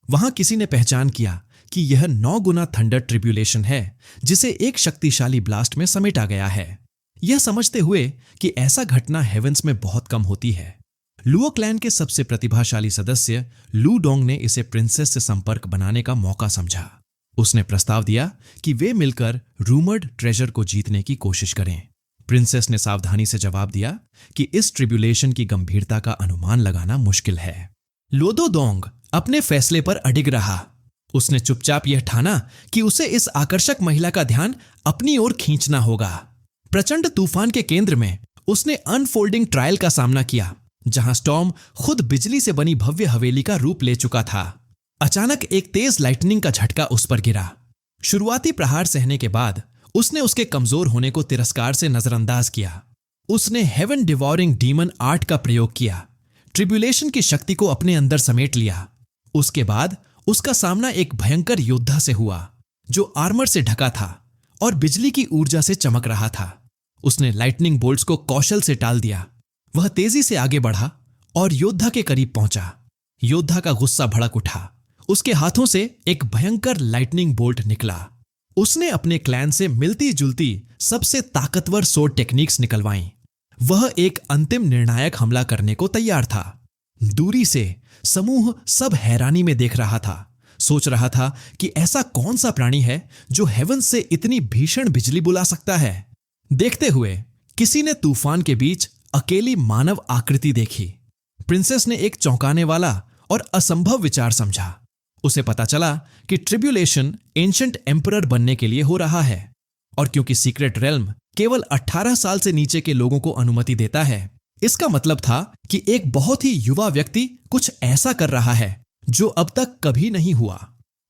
वहां किसी ने पहचान किया कि यह 9 गुना थंडर ट्रिब्यूलेशन है जिसे एक शक्तिशाली ब्लास्ट में समेटा गया है। यह समझते हुए कि ऐसा घटना हेवंस में बहुत कम होती है, लुओ क्लैन के सबसे प्रतिभाशाली सदस्य लू डोंग ने इसे प्रिंसेस से संपर्क बनाने का मौका समझा। उसने प्रस्ताव दिया कि वे मिलकर रूमर्ड ट्रेजर को जीतने की कोशिश करें। प्रिंसेस ने सावधानी से जवाब दिया कि इस ट्रिब्यूलेशन की गंभीरता का अनुमान लगाना मुश्किल है। लोदो डोंग अपने फैसले पर अडिग रहा। उसने चुपचाप यह ठाना कि उसे इस आकर्षक महिला का ध्यान अपनी ओर खींचना होगा। प्रचंड तूफान के केंद्र में उसने अनफोल्डिंग ट्रायल का सामना किया, जहां स्टॉर्म खुद बिजली से बनी भव्य हवेली का रूप ले चुका था। अचानक एक तेज लाइटनिंग का झटका उस पर गिरा। शुरुआती प्रहार सहने के बाद उसने उसके कमजोर होने को तिरस्कार से नजरअंदाज किया। उसने हेवन डिवॉरिंग डीमन आर्ट का प्रयोग किया, ट्रिब्यूलेशन की शक्ति को अपने अंदर समेट लिया। उसके बाद उसका सामना एक भयंकर योद्धा से हुआ जो आर्मर से ढका था और बिजली की ऊर्जा से चमक रहा था। उसने लाइटनिंग बोल्ट्स को कौशल से टाल दिया। वह तेजी से आगे बढ़ा और योद्धा के करीब पहुंचा। योद्धा का गुस्सा भड़क उठा। उसके हाथों से एक भयंकर लाइटनिंग बोल्ट निकला। उसने अपने क्लैन से मिलती जुलती सबसे ताकतवर सोर्ड टेक्निक्स निकलवाईं। वह एक अंतिम निर्णायक हमला करने को तैयार था। दूरी से समूह सब हैरानी में देख रहा था, सोच रहा था कि ऐसा कौन सा प्राणी है जो हेवन से इतनी भीषण बिजली बुला सकता है। देखते हुए किसी ने तूफान के बीच अकेली मानव आकृति देखी। प्रिंसेस ने एक चौंकाने वाला और असंभव विचार समझा। उसे पता चला कि ट्रिब्यूलेशन एंशंट एम्परर बनने के लिए हो रहा है, और क्योंकि सीक्रेट रेल्म केवल 18 साल से नीचे के लोगों को अनुमति देता है, इसका मतलब था कि एक बहुत ही युवा व्यक्ति कुछ ऐसा कर रहा है जो अब तक कभी नहीं हुआ।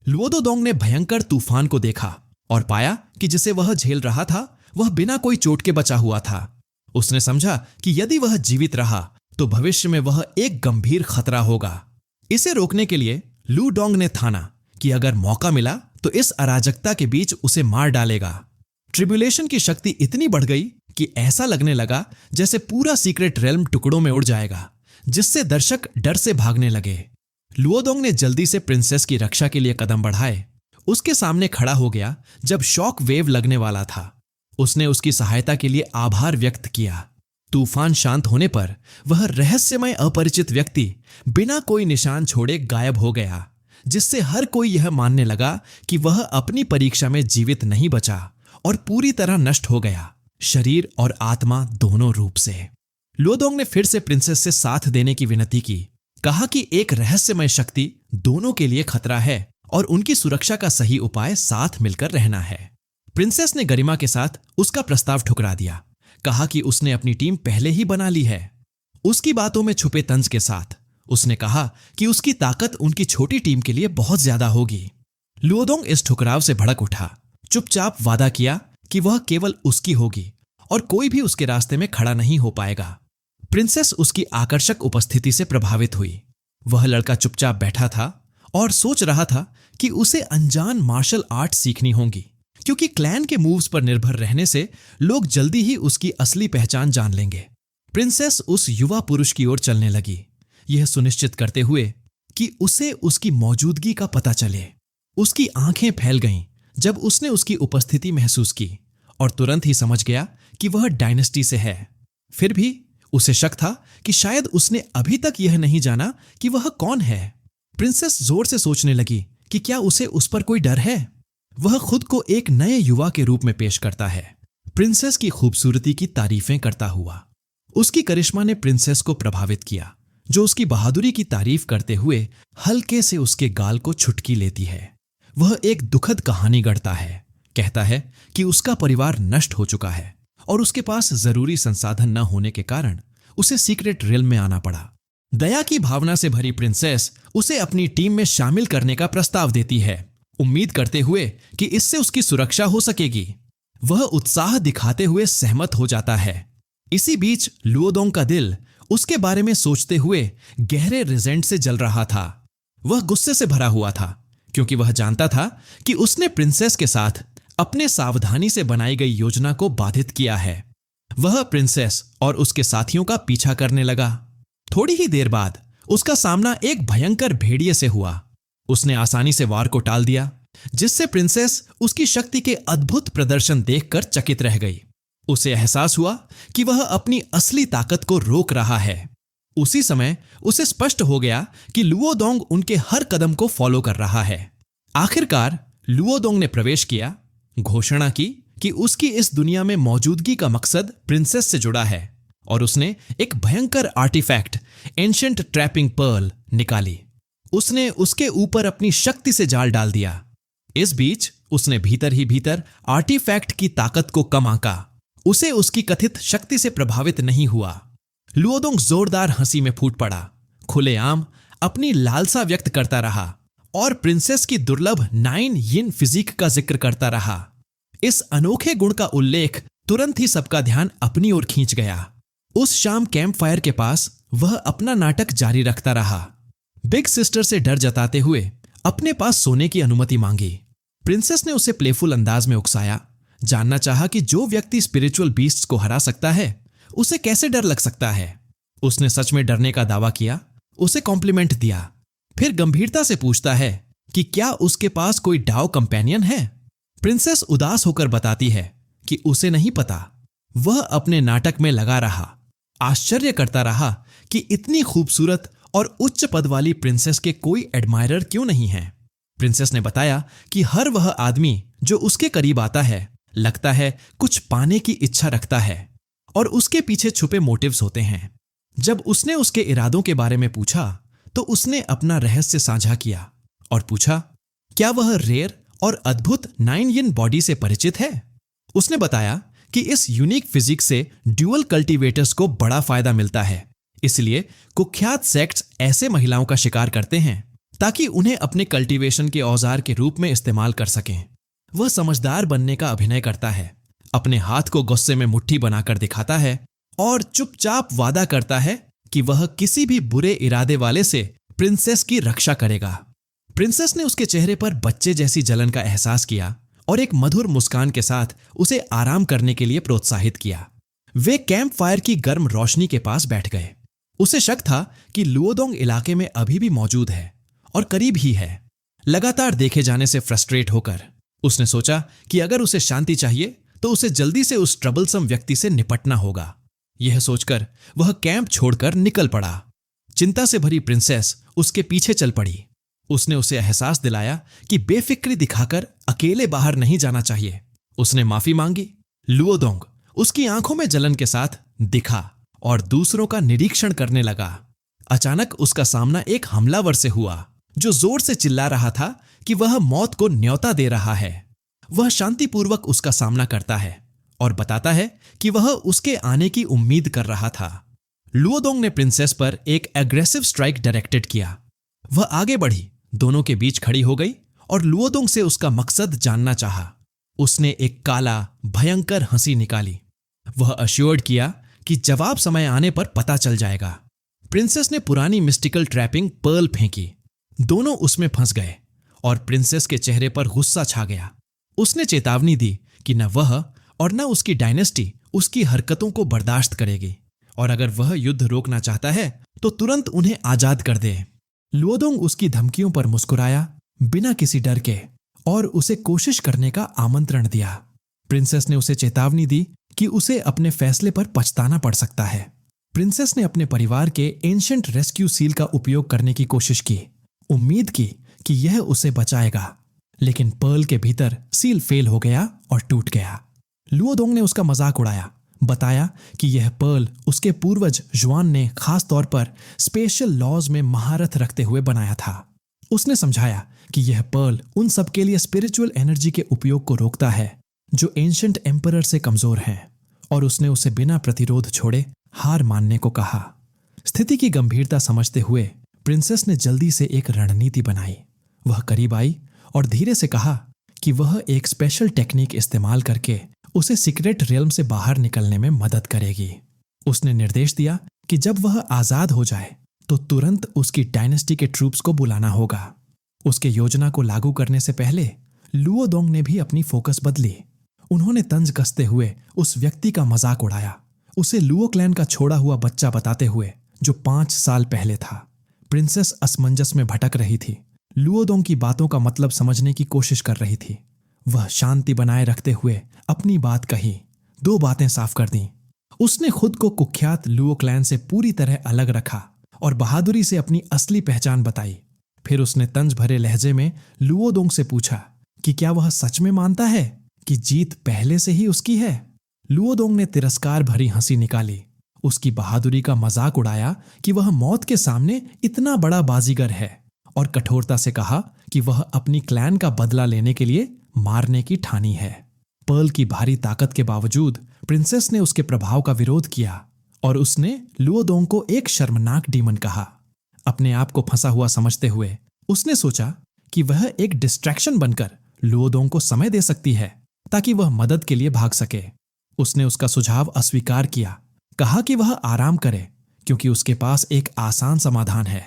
लुओदोंग ने भयंकर तूफान को देखा और पाया कि जिसे वह झेल रहा था वह बिना कोई चोट के बचा हुआ था। उसने समझा कि यदि वह जीवित रहा तो भविष्य में वह एक गंभीर खतरा होगा। इसे रोकने के लिए लू डोंग ने ठाना कि अगर मौका मिला तो इस अराजकता के बीच उसे मार डालेगा। ट्रिब्यूलेशन की शक्ति इतनी बढ़ गई कि ऐसा लगने लगा जैसे पूरा सीक्रेट रेल्म टुकड़ों में उड़ जाएगा, जिससे दर्शक डर से भागने लगे। लुओदोंग ने जल्दी से प्रिंसेस की रक्षा के लिए कदम बढ़ाए। उसके सामने खड़ा हो गया जब शॉक वेव लगने वाला था। उसने उसकी सहायता के लिए आभार व्यक्त किया। तूफान शांत होने पर वह रहस्यमय अपरिचित व्यक्ति बिना कोई निशान छोड़े गायब हो गया, जिससे हर कोई यह मानने लगा कि वह अपनी परीक्षा में जीवित नहीं बचा और पूरी तरह नष्ट हो गया, शरीर और आत्मा दोनों रूप से। लुओदोंग ने फिर से प्रिंसेस से साथ देने की विनती की, कहा कि एक रहस्यमय शक्ति दोनों के लिए खतरा है और उनकी सुरक्षा का सही उपाय साथ मिलकर रहना है। प्रिंसेस ने गरिमा के साथ उसका प्रस्ताव ठुकरा दिया, कहा कि उसने अपनी टीम पहले ही बना ली है। उसकी बातों में छुपे तंज के साथ उसने कहा कि उसकी ताकत उनकी छोटी टीम के लिए बहुत ज्यादा होगी। लुओदोंग इस ठुकराव से भड़क उठा, चुपचाप वादा किया कि वह केवल उसकी होगी और कोई भी उसके रास्ते में खड़ा नहीं हो पाएगा। प्रिंसेस उसकी आकर्षक उपस्थिति से प्रभावित हुई। वह लड़का चुपचाप बैठा था और सोच रहा था कि उसे अनजान मार्शल आर्ट सीखनी होंगी, क्योंकि क्लैन के मूव्स पर निर्भर रहने से लोग जल्दी ही उसकी असली पहचान जान लेंगे। प्रिंसेस उस युवा पुरुष की ओर चलने लगी, यह सुनिश्चित करते हुए कि उसे उसकी मौजूदगी का पता चले। उसकी आंखें फैल गईं जब उसने उसकी उपस्थिति महसूस की और तुरंत ही समझ गया कि वह डायनेस्टी से है। फिर भी उसे शक था कि शायद उसने अभी तक यह नहीं जाना कि वह कौन है। प्रिंसेस जोर से सोचने लगी कि क्या उसे उस पर कोई डर है। वह खुद को एक नए युवा के रूप में पेश करता है, प्रिंसेस की खूबसूरती की तारीफें करता हुआ। उसकी करिश्मा ने प्रिंसेस को प्रभावित किया, जो उसकी बहादुरी की तारीफ करते हुए हल्के से उसके गाल को छुटकी लेती है। वह एक दुखद कहानी गढ़ता है, कहता है कि उसका परिवार नष्ट हो चुका है और उसके पास जरूरी संसाधन न होने के कारण उसे सीक्रेट रेल्म में आना पड़ा। दया की भावना से भरी प्रिंसेस उसे अपनी टीम में शामिल करने का प्रस्ताव देती है, उम्मीद करते हुए कि इससे उसकी सुरक्षा हो सकेगी। वह उत्साह दिखाते हुए सहमत हो जाता है। इसी बीच लुओदोंग का दिल उसके बारे में सोचते हुए गहरे रिजेंट से जल रहा था। वह गुस्से से भरा हुआ था, क्योंकि वह जानता था कि उसने प्रिंसेस के साथ अपने सावधानी से बनाई गई योजना को बाधित किया है। वह प्रिंसेस और उसके साथियों का पीछा करने लगा। थोड़ी ही देर बाद उसका सामना एक भयंकर भेड़िए से हुआ। उसने आसानी से वार को टाल दिया, जिससे प्रिंसेस उसकी शक्ति के अद्भुत प्रदर्शन देखकर चकित रह गई। उसे एहसास हुआ कि वह अपनी असली ताकत को रोक रहा है। उसी समय उसे स्पष्ट हो गया कि लुओदोंग उनके हर कदम को फॉलो कर रहा है। आखिरकार लुओदोंग ने प्रवेश किया, घोषणा की कि उसकी इस दुनिया में मौजूदगी का मकसद प्रिंसेस से जुड़ा है और उसने एक भयंकर आर्टिफैक्ट एंशिएंट ट्रैपिंग पर्ल निकाली। उसने उसके ऊपर अपनी शक्ति से जाल डाल दिया। इस बीच उसने भीतर ही भीतर आर्टिफैक्ट की ताकत को कम आंका। उसे उसकी कथित शक्ति से प्रभावित नहीं हुआ। लुओदोंग जोरदार हंसी में फूट पड़ा, खुलेआम अपनी लालसा व्यक्त करता रहा और प्रिंसेस की दुर्लभ 9 यिन फिजिक का जिक्र करता रहा। इस अनोखे गुण का उल्लेख तुरंत ही सबका ध्यान अपनी ओर खींच गया। उस शाम कैंप फायर के पास वह अपना नाटक जारी रखता रहा, बिग सिस्टर से डर जताते हुए अपने पास सोने की अनुमति मांगी। प्रिंसेस ने उसे प्लेफुल अंदाज में उकसाया, जानना चाहा कि जो व्यक्ति स्पिरिचुअल बीस्ट्स को हरा सकता है उसे कैसे डर लग सकता है। उसने सच में डरने का दावा किया, उसे कॉम्प्लीमेंट दिया, फिर गंभीरता से पूछता है कि क्या उसके पास कोई डाओ कंपेनियन है। प्रिंसेस उदास होकर बताती है कि उसे नहीं पता। वह अपने नाटक में लगा रहा, आश्चर्य करता रहा कि इतनी खूबसूरत और उच्च पद वाली प्रिंसेस के कोई एडमायरर क्यों नहीं है। प्रिंसेस ने बताया कि हर वह आदमी जो उसके करीब आता है लगता है कुछ पाने की इच्छा रखता है और उसके पीछे छुपे मोटिव्स होते हैं। जब उसने उसके इरादों के बारे में पूछा तो उसने अपना रहस्य साझा किया और पूछा क्या वह रेयर और अद्भुत 9 यिन बॉडी से परिचित है। उसने बताया कि इस यूनिक फिजिक्स से ड्यूअल कल्टीवेटर्स को बड़ा फायदा मिलता है, इसलिए कुख्यात सेक्ट्स ऐसे महिलाओं का शिकार करते हैं ताकि उन्हें अपने कल्टीवेशन के औजार के रूप में इस्तेमाल कर सकें। वह समझदार बनने का अभिनय करता है, अपने हाथ को गुस्से में मुट्ठी बनाकर दिखाता है और चुपचाप वादा करता है कि वह किसी भी बुरे इरादे वाले से प्रिंसेस की रक्षा करेगा। प्रिंसेस ने उसके चेहरे पर बच्चे जैसी जलन का एहसास किया और एक मधुर मुस्कान के साथ उसे आराम करने के लिए प्रोत्साहित किया। वे कैंप फायर की गर्म रोशनी के पास बैठ गए। उसे शक था कि लुओदोंग इलाके में अभी भी मौजूद है और करीब ही है। लगातार देखे जाने से फ्रस्ट्रेट होकर उसने सोचा कि अगर उसे शांति चाहिए तो उसे जल्दी से उस ट्रबलसम व्यक्ति से निपटना होगा। यह सोचकर वह कैंप छोड़कर निकल पड़ा। चिंता से भरी प्रिंसेस उसके पीछे चल पड़ी। उसने उसे एहसास दिलाया कि बेफिक्री दिखाकर अकेले बाहर नहीं जाना चाहिए। उसने माफी मांगी। लुओदोंग उसकी आंखों में जलन के साथ दिखा और दूसरों का निरीक्षण करने लगा। अचानक उसका सामना एक हमलावर से हुआ जो जोर से चिल्ला रहा था कि वह मौत को न्योता दे रहा है। वह शांतिपूर्वक उसका सामना करता है और बताता है कि वह उसके आने की उम्मीद कर रहा था। लुओदोंग ने प्रिंसेस पर एक एग्रेसिव स्ट्राइक डायरेक्टेड किया। वह आगे बढ़ी, दोनों के बीच खड़ी हो गई और लुओदोंग से उसका मकसद जानना चाहा। उसने एक काला भयंकर हंसी निकाली। वह अश्योर्ड किया कि जवाब समय आने पर पता चल जाएगा। प्रिंसेस ने पुरानी मिस्टिकल ट्रैपिंग पर्ल फेंकी। दोनों उसमें फंस गए और प्रिंसेस के चेहरे पर गुस्सा छा गया। उसने चेतावनी दी कि न वह और न उसकी डायनेस्टी उसकी हरकतों को बर्दाश्त करेगी और अगर वह युद्ध रोकना चाहता है तो तुरंत उन्हें आजाद कर दे। लुओदोंग उसकी धमकियों पर मुस्कुराया बिना किसी डर के और उसे कोशिश करने का आमंत्रण दिया। प्रिंसेस ने उसे चेतावनी दी कि उसे अपने फैसले पर पछताना पड़ सकता है। प्रिंसेस ने अपने परिवार के एंशिएंट रेस्क्यू सील का उपयोग करने की कोशिश की, उम्मीद की कि यह उसे बचाएगा, लेकिन पर्ल के भीतर सील फेल हो गया और टूट गया। लुओदोंग ने उसका मजाक उड़ाया, बताया कि यह पर्ल उसके पूर्वज जुआन ने खास तौर पर स्पेशल लॉज में महारत रखते हुए बनाया था। उसने समझाया कि यह पर्ल उन सब के लिए स्पिरिचुअल एनर्जी के उपयोग को रोकता है जो एंशिएंट एम्परर से कमजोर हैं, और उसने उसे बिना प्रतिरोध छोड़े हार मानने को कहा। स्थिति की गंभीरता समझते हुए प्रिंसेस ने जल्दी से एक रणनीति बनाई। वह करीब आई और धीरे से कहा कि वह एक स्पेशल टेक्निक इस्तेमाल करके उसे सीक्रेट रियल्म से बाहर निकलने में मदद करेगी। उसने निर्देश दिया कि जब वह आजाद हो जाए तो तुरंत उसकी डायनेस्टी के ट्रूप्स को बुलाना होगा। उसके योजना को लागू करने से पहले लुओदोंग ने भी अपनी फोकस बदली। उन्होंने तंज कसते हुए उस व्यक्ति का मजाक उड़ाया, उसे लुओ क्लैन का छोड़ा हुआ बच्चा बताते हुए जो 5 साल पहले था। प्रिंसेस असमंजस में भटक रही थी, लुओदोंग की बातों का मतलब समझने की कोशिश कर रही थी। वह शांति बनाए रखते हुए अपनी बात कही, 2 बातें साफ कर दी। उसने खुद को कुख्यात लुओ क्लैन से पूरी तरह अलग रखा और बहादुरी से अपनी असली पहचान बताई। फिर उसने तंज भरे लहजे में लुओदोंग से पूछा कि क्या वह सच में मानता है कि जीत पहले से ही उसकी है। लुओदोंग ने तिरस्कार भरी हंसी निकाली, उसकी बहादुरी का मजाक उड़ाया कि वह मौत के सामने इतना बड़ा बाजीगर है, और कठोरता से कहा कि वह अपनी क्लैन का बदला लेने के लिए मारने की ठानी है। पर्ल की भारी ताकत के बावजूद प्रिंसेस ने उसके प्रभाव का विरोध किया और उसने लुओदोंग को एक शर्मनाक डीमन कहा। अपने आप को फंसा हुआ समझते हुए उसने सोचा कि वह एक डिस्ट्रैक्शन बनकर लुओदोंग को समय दे सकती है ताकि वह मदद के लिए भाग सके। उसने उसका सुझाव अस्वीकार किया, कहा कि वह आराम करे क्योंकि उसके पास एक आसान समाधान है।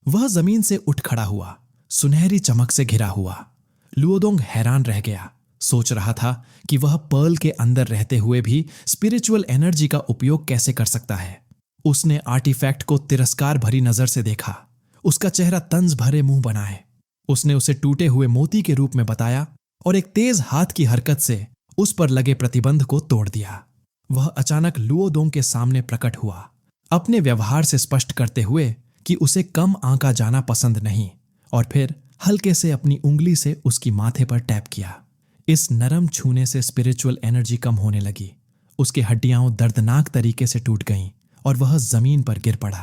वह जमीन से उठ खड़ा हुआ, सुनहरी चमक से घिरा हुआ। लुओदोंग हैरान रह गया, सोच रहा था कि वह पर्ल के अंदर रहते हुए भी स्पिरिचुअल एनर्जी का उपयोग कैसे कर सकता है। उसने आर्टिफैक्ट को तिरस्कार भरी नजर से देखा, उसका चेहरा तंज भरे मुंह बनाए। उसने उसे टूटे हुए मोती के रूप में बताया और एक तेज हाथ की हरकत से उस पर लगे प्रतिबंध को तोड़ दिया। वह अचानक लुओदोंग के सामने प्रकट हुआ, अपने व्यवहार से स्पष्ट करते हुए कि उसे कम आंका जाना पसंद नहीं, और फिर हल्के से अपनी उंगली से उसकी माथे पर टैप किया। इस नरम छूने से स्पिरिचुअल एनर्जी कम होने लगी। उसकी हड्डियां दर्दनाक तरीके से टूट गईं और वह जमीन पर गिर पड़ा।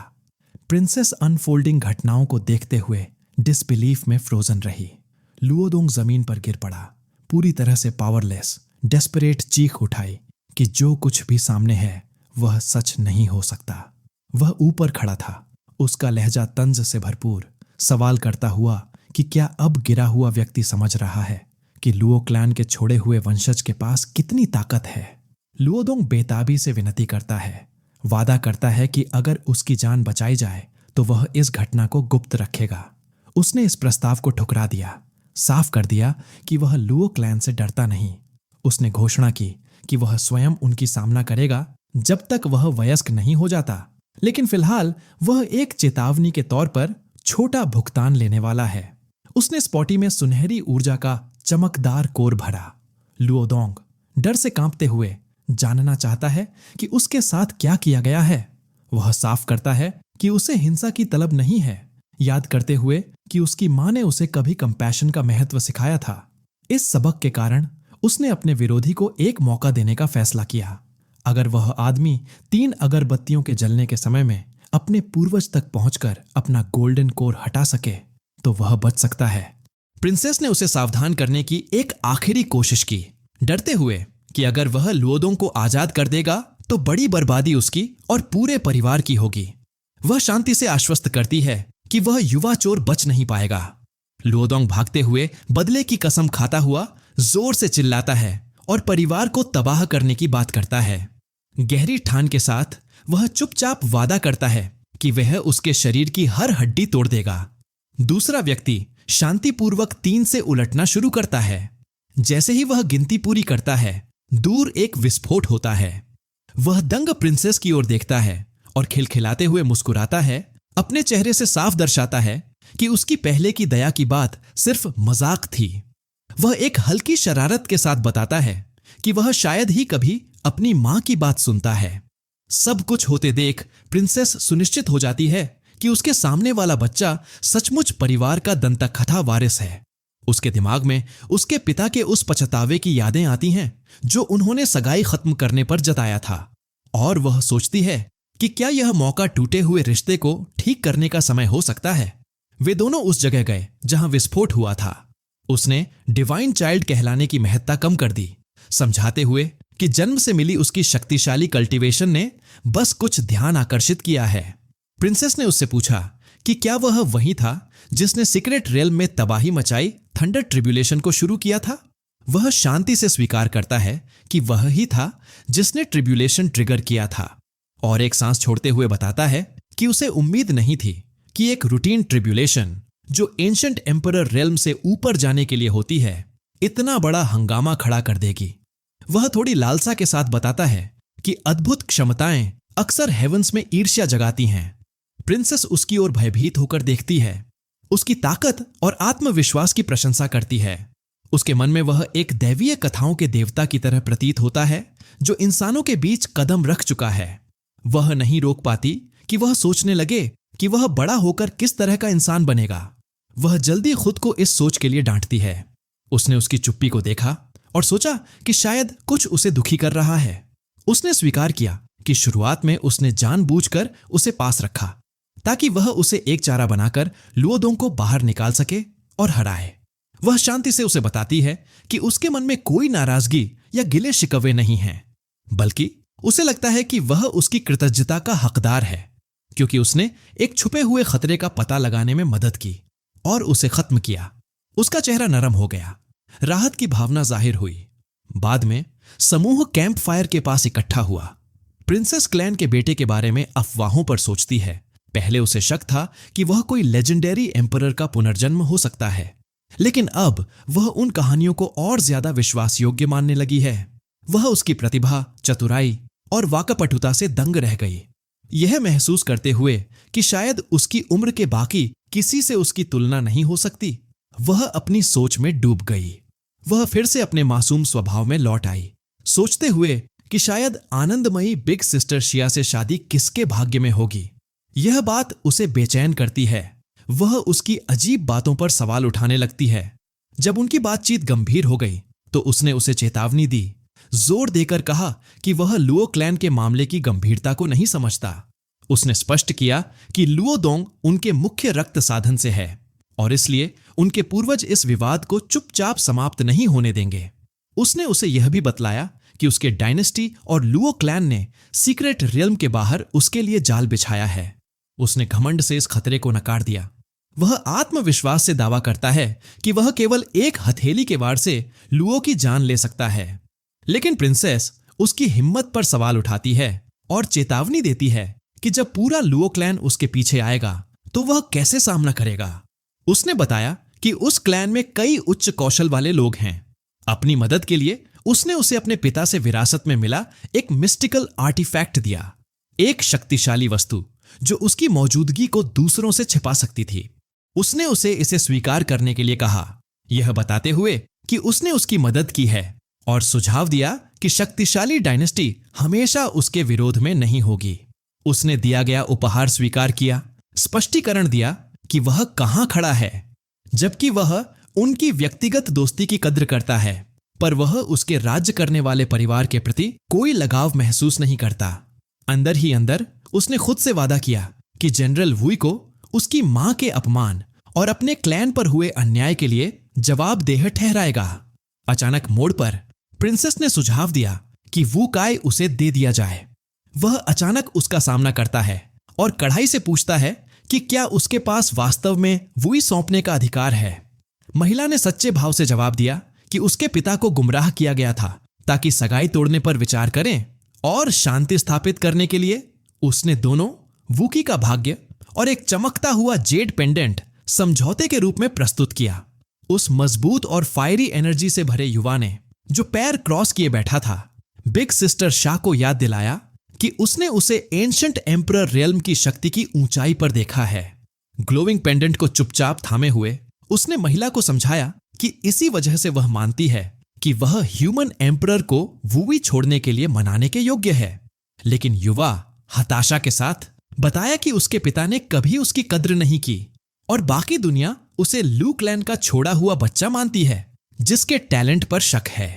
प्रिंसेस अनफोल्डिंग घटनाओं को देखते हुए डिसबिलीफ में फ्रोजन रही। लुओदोंग जमीन पर गिर पड़ा, पूरी तरह से पावरलेस, डेस्परेट चीख उठाई कि जो कुछ भी सामने है वह सच नहीं हो सकता। वह ऊपर खड़ा था, उसका लहजा तंज से भरपूर, सवाल करता हुआ कि क्या अब गिरा हुआ व्यक्ति समझ रहा है कि लुओ क्लैन के छोड़े हुए वंशज के पास कितनी ताकत है। लुओदोंग बेताबी से विनती करता है, वादा करता है कि अगर उसकी जान बचाई जाए तो वह इस घटना को गुप्त रखेगा। उसने इस प्रस्ताव को ठुकरा दिया, साफ कर दिया कि वह लुओ क्लैन से डरता नहीं। उसने घोषणा की कि वह स्वयं उनकी सामना करेगा जब तक वह वयस्क नहीं हो जाता, लेकिन फिलहाल वह एक चेतावनी के तौर पर छोटा भुगतान लेने वाला है। उसने स्पॉटी में सुनहरी ऊर्जा का चमकदार कोर भरा। लुओदोंग डर से कांपते हुए जानना चाहता है कि उसके साथ क्या किया गया है। वह साफ करता है कि उसे हिंसा की तलब नहीं है, याद करते हुए कि उसकी मां ने उसे कभी कंपैशन का महत्व सिखाया था। इस सबक के कारण उसने अपने विरोधी को एक मौका देने का फैसला किया। अगर वह आदमी 3 अगरबत्तियों के जलने के समय में अपने पूर्वज तक पहुंचकर अपना गोल्डन कोर हटा सके तो वह बच सकता है। प्रिंसेस ने उसे सावधान करने की एक आखिरी कोशिश की, डरते हुए कि अगर वह लुओदोंग को आजाद कर देगा तो बड़ी बर्बादी उसकी और पूरे परिवार की होगी। वह शांति से आश्वस्त करती है कि वह युवा चोर बच नहीं पाएगा। लुओदोंग भागते हुए बदले की कसम खाता हुआ जोर से चिल्लाता है और परिवार को तबाह करने की बात करता है। गहरी ठान के साथ वह चुपचाप वादा करता है कि वह उसके शरीर की हर हड्डी तोड़ देगा। दूसरा व्यक्ति शांतिपूर्वक 3 से उलटना शुरू करता है। जैसे ही वह गिनती पूरी करता है, दूर एक विस्फोट होता है। वह दंग प्रिंसेस की ओर देखता है और खिलखिलाते हुए मुस्कुराता है, अपने चेहरे से साफ दर्शाता है कि उसकी पहले की दया की बात सिर्फ मजाक थी। वह एक हल्की शरारत के साथ बताता है कि वह शायद ही कभी अपनी मां की बात सुनता है। सब कुछ होते देख प्रिंसेस सुनिश्चित हो जाती है कि उसके सामने वाला बच्चा सचमुच परिवार का दंतकथा वारिस है। उसके दिमाग में उसके पिता के उस पछतावे की यादें आती हैं जो उन्होंने सगाई खत्म करने पर जताया था, और वह सोचती है कि क्या यह मौका टूटे हुए रिश्ते को ठीक करने का समय हो सकता है। वे दोनों उस जगह गए जहां विस्फोट हुआ था। उसने डिवाइन चाइल्ड कहलाने की महत्ता कम कर दी, समझाते हुए कि जन्म से मिली उसकी शक्तिशाली कल्टीवेशन ने बस कुछ ध्यान आकर्षित किया है। प्रिंसेस ने उससे पूछा कि क्या वह वही था जिसने सीक्रेट रेल्म में तबाही मचाई थंडर ट्रिब्यूलेशन को शुरू किया था। वह शांति से स्वीकार करता है कि वह ही था जिसने ट्रिब्यूलेशन ट्रिगर किया था, और एक सांस छोड़ते हुए बताता है कि उसे उम्मीद नहीं थी कि एक रूटीन ट्रिब्यूलेशन जो एंशिएंट एम्परर रेल्म से ऊपर जाने के लिए होती है, इतना बड़ा हंगामा खड़ा कर देगी। वह थोड़ी लालसा के साथ बताता है कि अद्भुत क्षमताएं अक्सर हेवंस में ईर्ष्या जगाती हैं। प्रिंसेस उसकी ओर भयभीत होकर देखती है, उसकी ताकत और आत्मविश्वास की प्रशंसा करती है। उसके मन में वह एक दैवीय कथाओं के देवता की तरह प्रतीत होता है जो इंसानों के बीच कदम रख चुका है। वह नहीं रोक पाती कि वह सोचने लगे कि वह बड़ा होकर किस तरह का इंसान बनेगा। वह जल्दी खुद को इस सोच के लिए डांटती है। उसने उसकी चुप्पी को देखा और सोचा कि शायद कुछ उसे दुखी कर रहा है। उसने स्वीकार किया कि शुरुआत में उसने जानबूझकर उसे पास रखा ताकि वह उसे एक चारा बनाकर लुओदोंग को बाहर निकाल सके और हराए। वह शांति से उसे बताती है कि उसके मन में कोई नाराजगी या गिले शिकवे नहीं हैं, बल्कि उसे लगता है कि वह उसकी कृतज्ञता का हकदार है क्योंकि उसने एक छुपे हुए खतरे का पता लगाने में मदद की और उसे खत्म किया। उसका चेहरा नरम हो गया, राहत की भावना जाहिर हुई। बाद में समूह कैंप फायर के पास इकट्ठा हुआ। प्रिंसेस क्लैन के बेटे के बारे में अफवाहों पर सोचती है। पहले उसे शक था कि वह कोई लेजेंडरी एम्परर का पुनर्जन्म हो सकता है, लेकिन अब वह उन कहानियों को और ज्यादा विश्वास योग्य मानने लगी है। वह उसकी प्रतिभा, चतुराई और वाकपटुता से दंग रह गई, यह महसूस करते हुए कि शायद उसकी उम्र के बाकी किसी से उसकी तुलना नहीं हो सकती। वह अपनी सोच में डूब गई। वह फिर से अपने मासूम स्वभाव में लौट आई, सोचते हुए कि शायद आनंदमयी बिग सिस्टर शिया से शादी किसके भाग्य में होगी। यह बात उसे बेचैन करती है। वह उसकी अजीब बातों पर सवाल उठाने लगती है। जब उनकी बातचीत गंभीर हो गई तो उसने उसे चेतावनी दी, जोर देकर कहा कि वह लुओ क्लैन के मामले की गंभीरता को नहीं समझता। उसने स्पष्ट किया कि लुओदोंग उनके मुख्य रक्त साधन से है और इसलिए उनके पूर्वज इस विवाद को चुपचाप समाप्त नहीं होने देंगे। उसने उसे यह भी बतलाया कि उसके डायनेस्टी और लुओ क्लैन ने सीक्रेट रियल्म के बाहर उसके लिए जाल बिछाया है। उसने घमंड से इस खतरे को नकार दिया। वह आत्मविश्वास से दावा करता है कि वह केवल एक हथेली के वार से लुओ की जान ले सकता है। लेकिन प्रिंसेस उसकी हिम्मत पर सवाल उठाती है और चेतावनी देती है कि जब पूरा लुओ क्लैन उसके पीछे आएगा तो वह कैसे सामना करेगा। उसने बताया कि उस क्लैन में कई उच्च कौशल वाले लोग हैं। अपनी मदद के लिए उसने उसे अपने पिता से विरासत में मिला एक मिस्टिकल आर्टिफैक्ट दिया, एक शक्तिशाली वस्तु जो उसकी मौजूदगी को दूसरों से छिपा सकती थी। उसने उसे इसे स्वीकार करने के लिए कहा, यह बताते हुए कि उसने उसकी मदद की है और सुझाव दिया कि शक्तिशाली डायनेस्टी हमेशा उसके विरोध में नहीं होगी। उसने दिया गया उपहार स्वीकार किया, स्पष्टीकरण दिया कि वह कहां खड़ा है, जबकि वह उनकी व्यक्तिगत दोस्ती की कद्र करता है, पर वह उसके राज्य करने वाले परिवार के प्रति कोई लगाव महसूस नहीं करता। अंदर ही अंदर उसने खुद से वादा किया कि जनरल वुई को उसकी मां के अपमान और अपने क्लैन पर हुए अन्याय के लिए जवाबदेह ठहराएगा। अचानक मोड़ पर प्रिंसेस ने सुझाव दिया कि वू काय उसे दे दिया जाए। वह अचानक उसका सामना करता है और कड़ाई से पूछता है कि क्या उसके पास वास्तव में वुई सौंपने का अधिकार है। महिला ने सच्चे भाव से जवाब दिया कि उसके पिता को गुमराह किया गया था ताकि सगाई तोड़ने पर विचार करें और शांति स्थापित करने के लिए उसने दोनों वूकी का भाग्य और एक चमकता हुआ जेड पेंडेंट समझौते के रूप में प्रस्तुत किया। उस मजबूत और फायरी एनर्जी से भरे युवा ने, जो पैर क्रॉस किए बैठा था, बिग सिस्टर शाह को याद दिलाया कि उसने उसे एंशंट एम्परर रियल्म की शक्ति की ऊंचाई पर देखा है। ग्लोविंग पेंडेंट को चुपचाप थामे हुए उसने महिला को समझाया कि इसी वजह से वह मानती है कि वह ह्यूमन एम्परर को वुई छोड़ने के लिए मनाने के योग्य है। लेकिन युवा हताशा के साथ बताया कि उसके पिता ने कभी उसकी कद्र नहीं की और बाकी दुनिया उसे लू क्लैन का छोड़ा हुआ बच्चा मानती है जिसके टैलेंट पर शक है।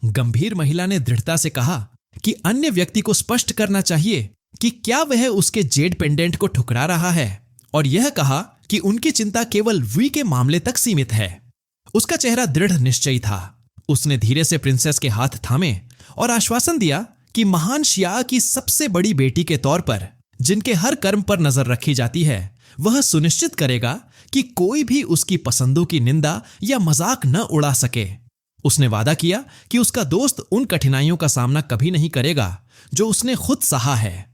गंभीर महिला ने दृढ़ता से कहा कि अन्य व्यक्ति को स्पष्ट करना चाहिए कि क्या वह उसके जेड पेंडेंट को ठुकरा रहा है, और यह कहा कि उनकी चिंता केवल वी के मामले तक सीमित है। उसका चेहरा दृढ़ निश्चयी था। उसने धीरे से प्रिंसेस के हाथ थामे और आश्वासन दिया कि महान शिया की सबसे बड़ी बेटी के तौर पर, जिनके हर कर्म पर नजर रखी जाती है, वह सुनिश्चित करेगा कि कोई भी उसकी पसंदों की निंदा या मजाक न उड़ा सके। उसने वादा किया कि उसका दोस्त उन कठिनाइयों का सामना कभी नहीं करेगा जो उसने खुद सहा है।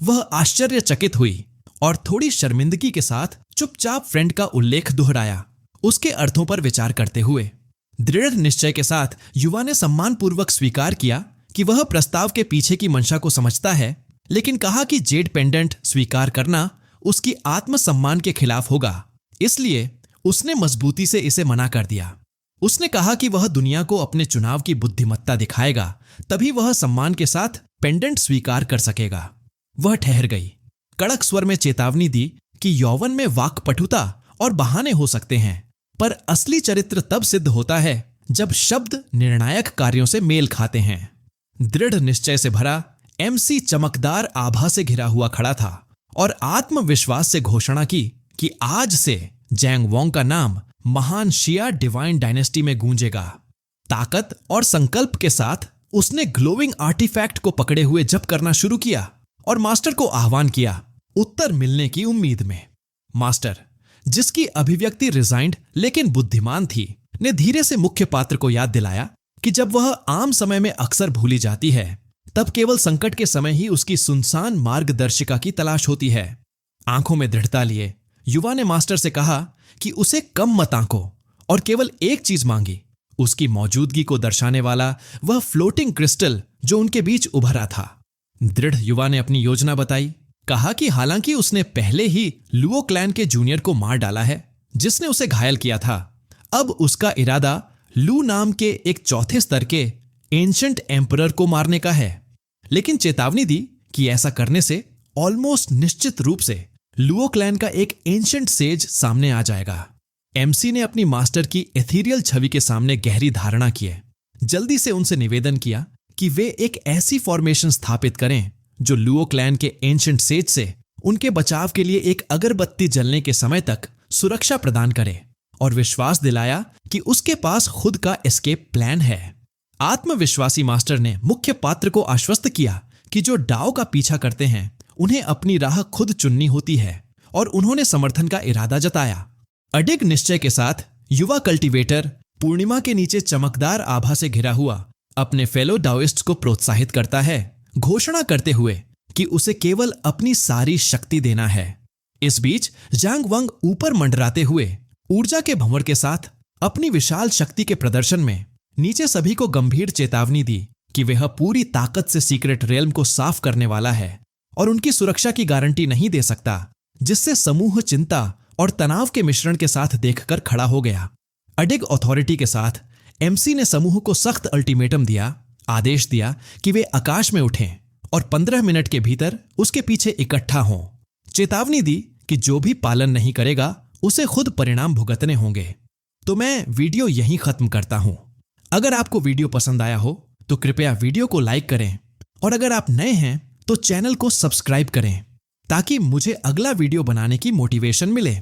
वह आश्चर्यचकित हुई और थोड़ी शर्मिंदगी के साथ चुपचाप फ्रेंड का उल्लेख दोहराया, उसके अर्थों पर विचार करते हुए। दृढ़ निश्चय के साथ युवा ने सम्मानपूर्वक स्वीकार किया कि वह प्रस्ताव के पीछे की मंशा को समझता है, लेकिन कहा कि जेड पेंडेंट स्वीकार करना उसकी आत्मसम्मान के खिलाफ होगा, इसलिए उसने मजबूती से इसे मना कर दिया। उसने कहा कि वह दुनिया को अपने चुनाव की बुद्धिमत्ता दिखाएगा, तभी वह सम्मान के साथ पेंडेंट स्वीकार कर सकेगा। वह ठहर गई, कड़क स्वर में चेतावनी दी कि यौवन में वाक्पटुता और बहाने हो सकते हैं, पर असली चरित्र तब सिद्ध होता है जब शब्द निर्णायक कार्यों से मेल खाते हैं। दृढ़ निश्चय से भरा एमसी चमकदार आभा से घिरा हुआ खड़ा था और आत्मविश्वास से घोषणा की कि आज से जैंग वोंग का नाम महान शिया डिवाइन डायनेस्टी में गूंजेगा। ताकत और संकल्प के साथ उसने ग्लोविंग आर्टिफैक्ट को पकड़े हुए जप करना शुरू किया और मास्टर को आह्वान किया, उत्तर मिलने की उम्मीद में। मास्टर, जिसकी अभिव्यक्ति रिजाइंड लेकिन बुद्धिमान थी, ने धीरे से मुख्य पात्र को याद दिलाया कि जब वह आम समय में अक्सर भूली जाती है, तब केवल संकट के समय ही उसकी सुनसान मार्गदर्शिका की तलाश होती है। आंखों में दृढ़ता लिए युवा ने मास्टर से कहा कि उसे कम मत आंको और केवल एक चीज मांगी, उसकी मौजूदगी को दर्शाने वाला वह फ्लोटिंग क्रिस्टल जो उनके बीच उभरा था। दृढ़ युवा ने अपनी योजना बताई, कहा कि हालांकि उसने पहले ही लुओ क्लैन के जूनियर को मार डाला है जिसने उसे घायल किया था, अब उसका इरादा लू नाम के एक चौथे स्तर के एंशंट एम्परर को मारने का है, लेकिन चेतावनी दी कि ऐसा करने से ऑलमोस्ट निश्चित रूप से लुओ क्लैन का एक एंशंट सेज सामने आ जाएगा। एमसी ने अपनी मास्टर की एथीरियल छवि के सामने गहरी धारणा किए, जल्दी से उनसे निवेदन किया कि वे एक ऐसी फॉर्मेशन स्थापित करें जो लुओ क्लैन के एंशंट सेज से उनके बचाव के लिए एक अगरबत्ती जलने के समय तक सुरक्षा प्रदान करे, और विश्वास दिलाया कि उसके पास खुद का एस्केप प्लान है। आत्मविश्वासी मास्टर ने मुख्य पात्र को आश्वस्त किया कि जो डाओ का पीछा करते हैं उन्हें अपनी राह खुद चुननी होती है, और उन्होंने समर्थन का इरादा जताया। अडिग निश्चय के साथ युवा कल्टीवेटर पूर्णिमा के नीचे चमकदार आभा से घिरा हुआ अपने फेलो डाओइस्ट्स को प्रोत्साहित करता है, घोषणा करते हुए कि उसे केवल अपनी सारी शक्ति देना है। इस बीच जांग वंग ऊपर मंडराते हुए ऊर्जा के भंवर के साथ अपनी विशाल शक्ति के प्रदर्शन में नीचे सभी को गंभीर चेतावनी दी कि वह पूरी ताकत से सीक्रेट रेल्म को साफ करने वाला है और उनकी सुरक्षा की गारंटी नहीं दे सकता, जिससे समूह चिंता और तनाव के मिश्रण के साथ देखकर खड़ा हो गया। अडिग अथॉरिटी के साथ एमसी ने समूह को सख्त अल्टीमेटम दिया, आदेश दिया कि वे आकाश में उठें और 15 मिनट के भीतर उसके पीछे इकट्ठा हों। चेतावनी दी कि जो भी पालन नहीं करेगा उसे खुद परिणाम भुगतने होंगे। तो मैं वीडियो यहीं खत्म करता हूं। अगर आपको वीडियो पसंद आया हो तो कृपया वीडियो को लाइक करें और अगर आप नए हैं तो चैनल को सब्सक्राइब करें ताकि मुझे अगला वीडियो बनाने की मोटिवेशन मिले।